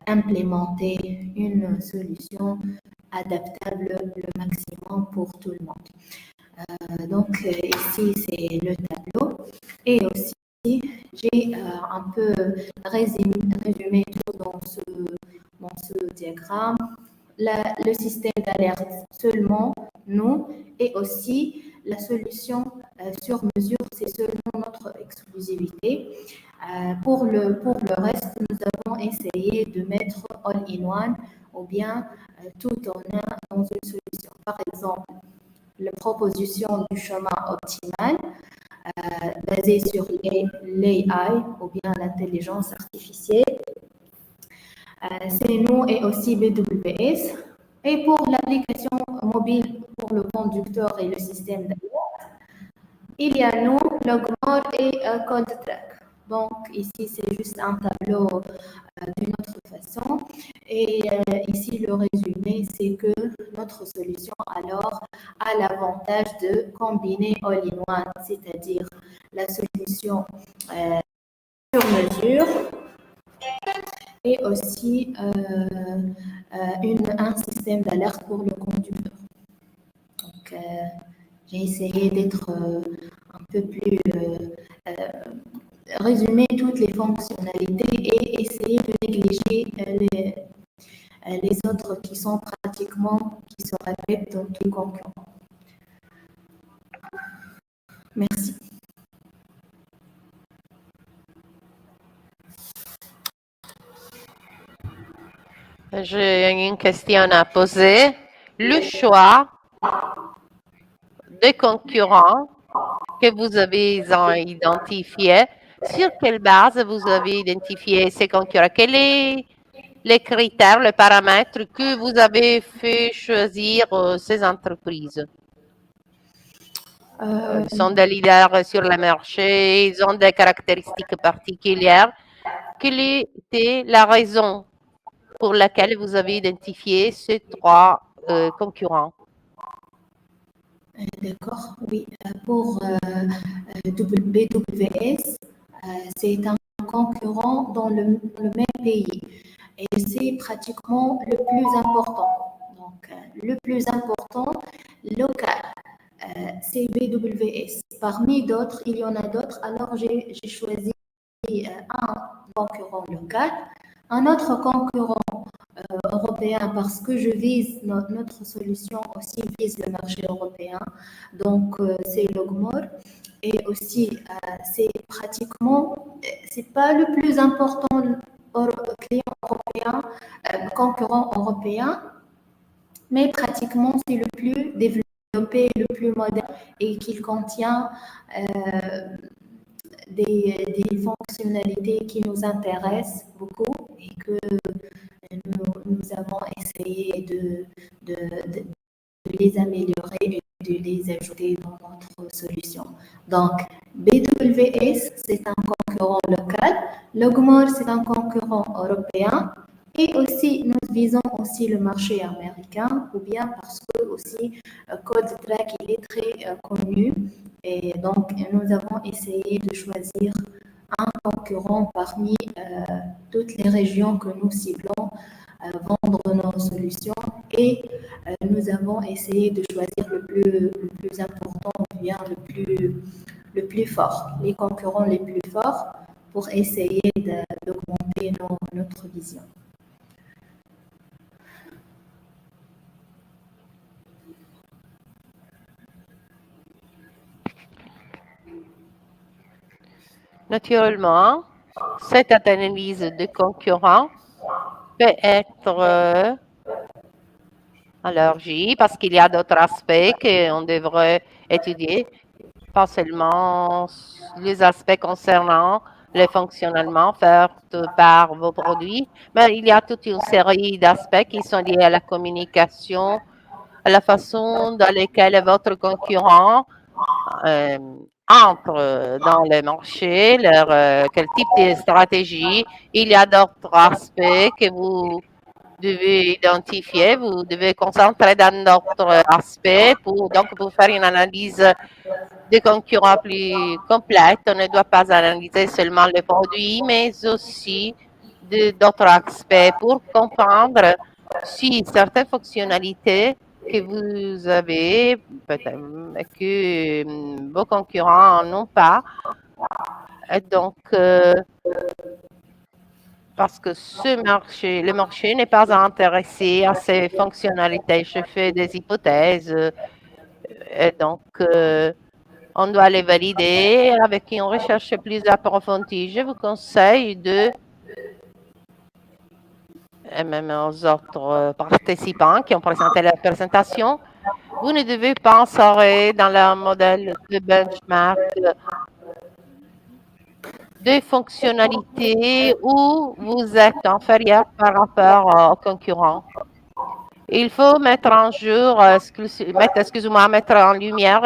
implémenter une solution adaptable le maximum pour tout le monde. Donc, ici, c'est le tableau. Et aussi, j'ai un peu résumé tout dans ce diagramme. Le système d'alerte seulement nous et aussi la solution sur mesure, c'est seulement notre exclusivité. Pour le reste, nous avons essayé de mettre all-in-one ou bien tout en un dans une solution. Par exemple, la proposition du chemin optimal basée sur l'AI ou bien l'intelligence artificielle. C'est nous et aussi BWS. Et pour l'application mobile pour le conducteur et le système d'alerte, il y a nous, Logmore et ColdTrack. Donc ici, c'est juste un tableau d'une autre façon. Et ici, le résumé, c'est que notre solution, alors, a l'avantage de combiner all-in-one, c'est-à-dire la solution sur mesure, et aussi un système d'alerte pour le conducteur. Donc, j'ai essayé d'être un peu plus résumer toutes les fonctionnalités et essayer de négliger les autres qui sont pratiquement qui se répète dans tous les concurrents. Merci. J'ai une question à poser. Le choix des concurrents que vous avez identifiés, sur quelle base vous avez identifié ces concurrents? Quels sont les critères, les paramètres que vous avez fait choisir ces entreprises? Ils sont des leaders sur le marché, ils ont des caractéristiques particulières. Quelle était la raison pour laquelle vous avez identifié ces trois concurrents? D'accord, oui. Pour BWS, c'est un concurrent dans le même pays et c'est pratiquement le plus important. Donc, le plus important local, c'est BWS. Parmi d'autres, il y en a d'autres. Alors, j'ai choisi un concurrent local, un autre concurrent européen parce que je vise notre solution aussi vise le marché européen. Donc, c'est Logmor. Et aussi, c'est pratiquement, c'est pas le plus important client européen, concurrent européen, mais pratiquement c'est le plus développé, le plus moderne et qui contient des fonctionnalités qui nous intéressent beaucoup et que nous avons essayé de les améliorer et de les ajouter dans notre solution. Donc, BWS, c'est un concurrent local. Logmor, c'est un concurrent européen. Et aussi, nous visons aussi le marché américain, ou bien parce que aussi CodeTrack il est très connu. Et donc, nous avons essayé de choisir un concurrent parmi toutes les régions que nous ciblons, vendre nos solutions et nous avons essayé de choisir le plus important, ou bien le plus fort, les concurrents les plus forts pour essayer d'augmenter notre vision. Naturellement, cette analyse de concurrents peut être allergie parce qu'il y a d'autres aspects qu'on devrait étudier, pas seulement les aspects concernant le fonctionnement fait par vos produits, mais il y a toute une série d'aspects qui sont liés à la communication, à la façon dans laquelle votre concurrent entre dans le marché, quel type de stratégie. Il y a d'autres aspects que vous devez identifier, vous devez concentrer dans d'autres aspects pour faire une analyse des concurrents plus complète. On ne doit pas analyser seulement les produits, mais aussi d'autres aspects pour comprendre si certaines fonctionnalités que vous avez, peut-être que vos concurrents n'ont pas. Et donc, parce que le marché n'est pas intéressé à ces fonctionnalités. Je fais des hypothèses et donc on doit les valider avec une recherche plus approfondie. Je vous conseille et même aux autres participants qui ont présenté leur présentation, vous ne devez pas insérer dans le modèle de benchmark des fonctionnalités où vous êtes inférieur par rapport aux concurrents. Il faut mettre en jour, mettre en lumière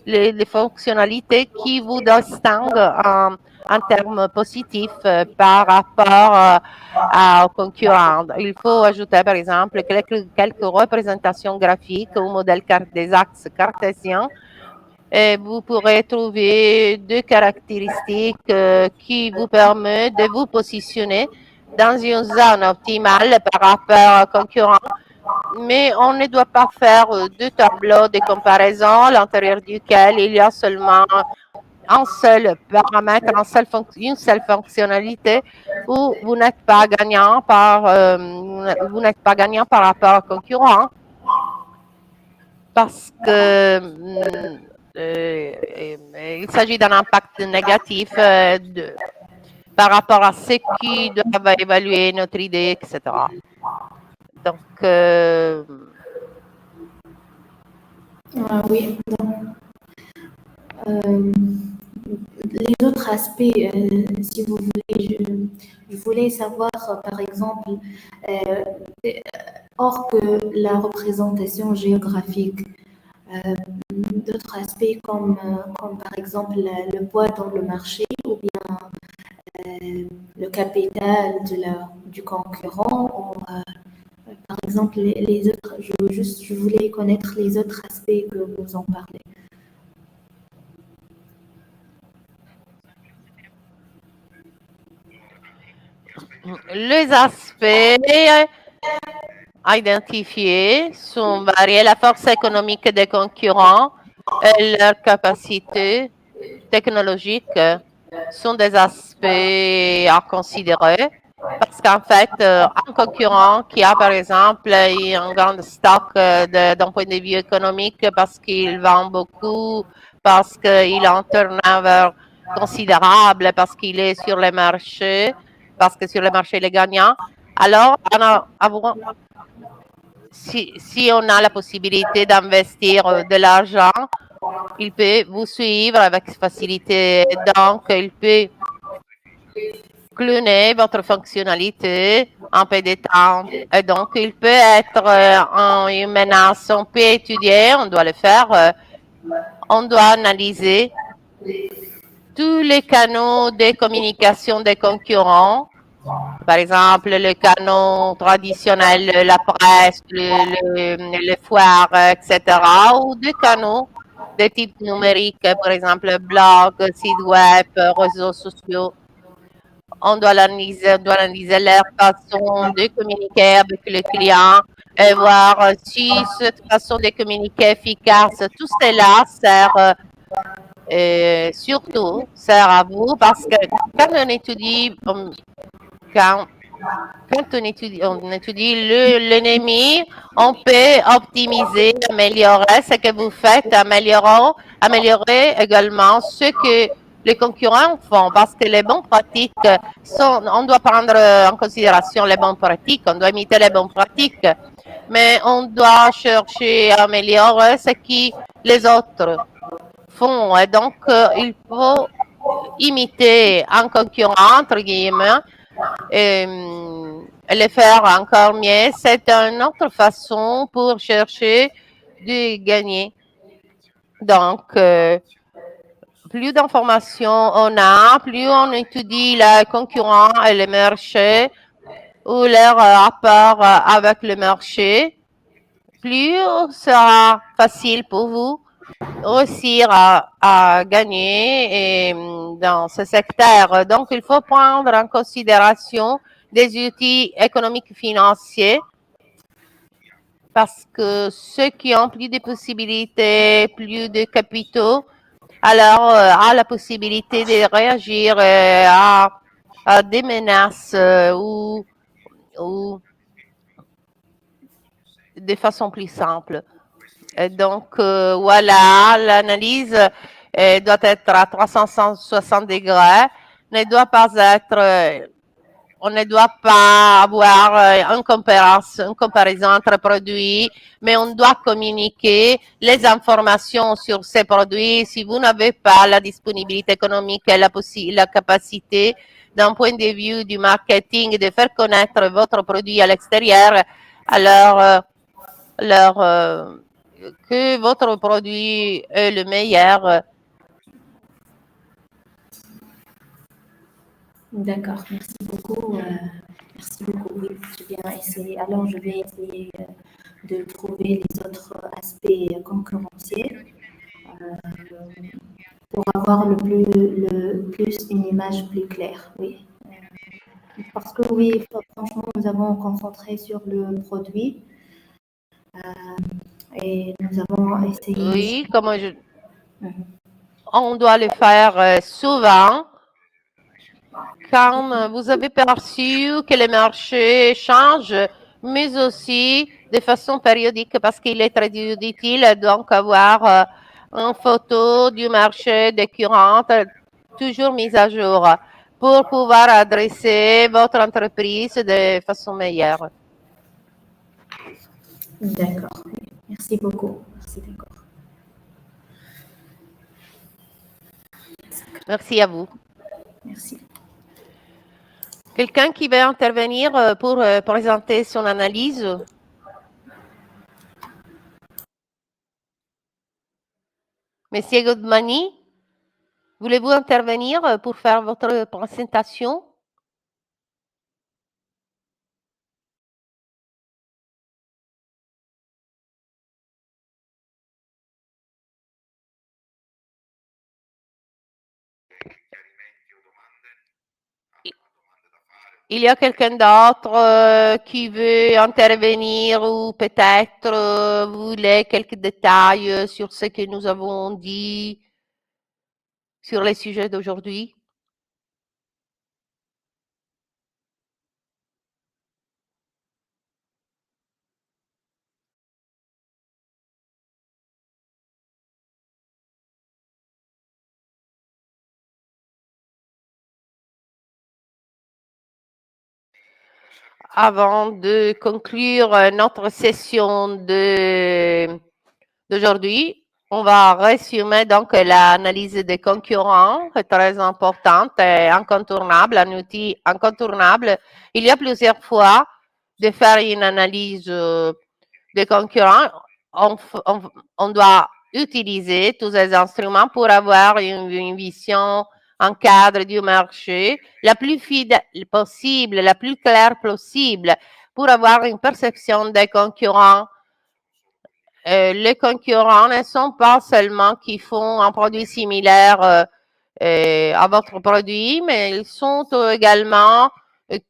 les fonctionnalités qui vous distinguent en termes positifs par rapport aux concurrents. Il faut ajouter, par exemple, quelques représentations graphiques au modèle des axes cartésiens. Et vous pourrez trouver deux caractéristiques qui vous permettent de vous positionner dans une zone optimale par rapport aux concurrents. Mais on ne doit pas faire deux tableaux de comparaison à l'intérieur duquel il y a seulement un seul paramètre, une seule fonctionnalité où vous n'êtes pas gagnant vous n'êtes pas gagnant par rapport aux concurrents parce que il s'agit d'un impact négatif par rapport à ceux qui doivent évaluer notre idée, etc. Donc, Oui, donc, les autres aspects, si vous voulez, je voulais savoir, par exemple, euh, hors que la représentation géographique, d'autres aspects comme par exemple le poids dans le marché ou bien le capital du concurrent. Par exemple, les autres, je voulais connaître les autres aspects que vous en parlez. les aspects identifiés sont variés. La force économique des concurrents et leur capacité technologique sont des aspects à considérer. Parce qu'en fait, un concurrent qui a, par exemple, un grand stock d'un point de vue économique parce qu'il vend beaucoup, parce qu'il a un turnover considérable, parce qu'il est sur les marchés, parce que sur le marché, il est gagnant. Alors, si on a la possibilité d'investir de l'argent, il peut vous suivre avec facilité. Donc, il peut cloner votre fonctionnalité en peu de temps. Et donc, il peut être une menace. On peut étudier, on doit le faire. On doit analyser tous les canaux de communication des concurrents. Par exemple, le canal traditionnel, la presse, les foires, etc. Ou des canaux de type numérique, par exemple, blog, site web, réseaux sociaux. On doit analyser leur façon de communiquer avec le client et voir si cette façon de communiquer est efficace. Tout cela sert surtout sert à vous parce que quand on étudie, quand, quand on étudie l'ennemi, on peut optimiser, améliorer ce que vous faites, améliorer également ce que les concurrents font, parce que les bonnes pratiques on doit prendre en considération les bonnes pratiques, on doit imiter les bonnes pratiques, mais on doit chercher à améliorer ce que les autres font. Et donc, il faut imiter un concurrent, entre guillemets, et le faire encore mieux. C'est une autre façon pour chercher de gagner. Donc, plus d'informations on a, plus on étudie les concurrents et les marchés ou leur rapport avec le marché, plus sera facile pour vous réussir à gagner dans ce secteur. Donc, il faut prendre en considération des outils économiques financiers parce que ceux qui ont plus de possibilités, plus de capitaux, alors a la possibilité de réagir à des menaces ou de façon plus simple. Et donc, voilà, l'analyse doit être à 360 degrés, ne doit pas être, on ne doit pas avoir une comparaison entre produits, mais on doit communiquer les informations sur ces produits. Si vous n'avez pas la disponibilité économique et la capacité d'un point de vue du marketing de faire connaître votre produit à l'extérieur, alors que votre produit est le meilleur. D'accord, merci beaucoup. Merci beaucoup. Oui, j'ai bien essayé. Alors, je vais essayer de trouver les autres aspects concurrentiels pour avoir le plus une image plus claire. Oui. Parce que oui, franchement, nous avons concentré sur le produit et nous avons essayé. Oui, comme je... Mhm. on doit le faire souvent quand vous avez perçu que le marché change, mais aussi de façon périodique parce qu'il est très utile donc avoir une photo du marché des currents toujours mise à jour pour pouvoir adresser votre entreprise de façon meilleure. D'accord. Merci beaucoup. Merci, d'accord. Merci à vous. Merci. Quelqu'un qui veut intervenir pour présenter son analyse? Monsieur Godmani, voulez-vous intervenir pour faire votre présentation? Il y a quelqu'un d'autre qui veut intervenir ou peut-être voulait quelques détails sur ce que nous avons dit sur les sujets d'aujourd'hui? Avant de conclure notre session d'aujourd'hui, on va résumer donc l'analyse des concurrents, très importante et incontournable, un outil incontournable. Il y a plusieurs fois de faire une analyse des concurrents. On doit utiliser tous ces instruments pour avoir une vision, un cadre du marché la plus fidèle possible, la plus claire possible, pour avoir une perception des concurrents. Les concurrents ne sont pas seulement qui font un produit similaire à votre produit, mais ils sont également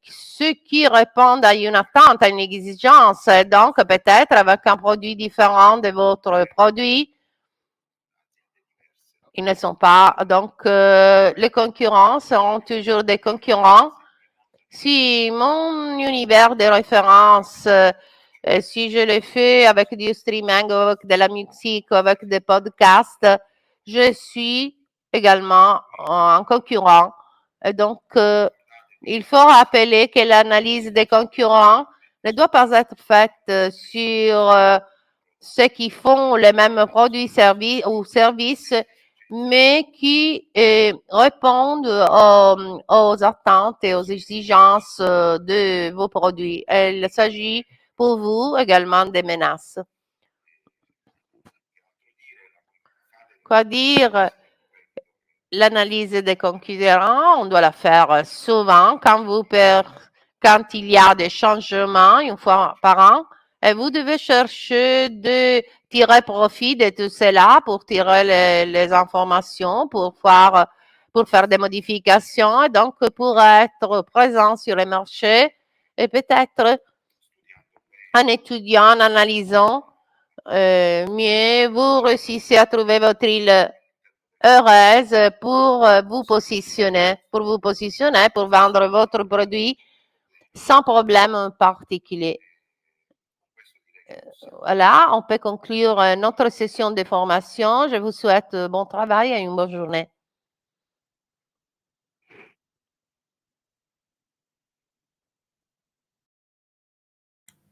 ceux qui répondent à une attente, à une exigence. Donc, peut-être avec un produit différent de votre produit, ils ne sont pas. Donc, les concurrents seront toujours des concurrents. Si mon univers de référence, si je le fais avec du streaming, avec de la musique, avec des podcasts, je suis également un concurrent. Et donc, il faut rappeler que l'analyse des concurrents ne doit pas être faite sur ceux qui font les mêmes produits ou services, mais qui répondent aux attentes et aux exigences de vos produits. Il s'agit pour vous également des menaces. Quoi dire? L'analyse des concurrents, on doit la faire souvent quand il y a des changements une fois par an. Et vous devez chercher de tirer profit de tout cela pour tirer les informations, pour faire des modifications et donc pour être présent sur le marché et peut-être en étudiant, en analysant, mieux vous réussissez à trouver votre île heureuse pour vous positionner, pour vendre votre produit sans problème particulier. Voilà, on peut conclure notre session de formation. Je vous souhaite bon travail et une bonne journée.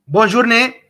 Bonne journée.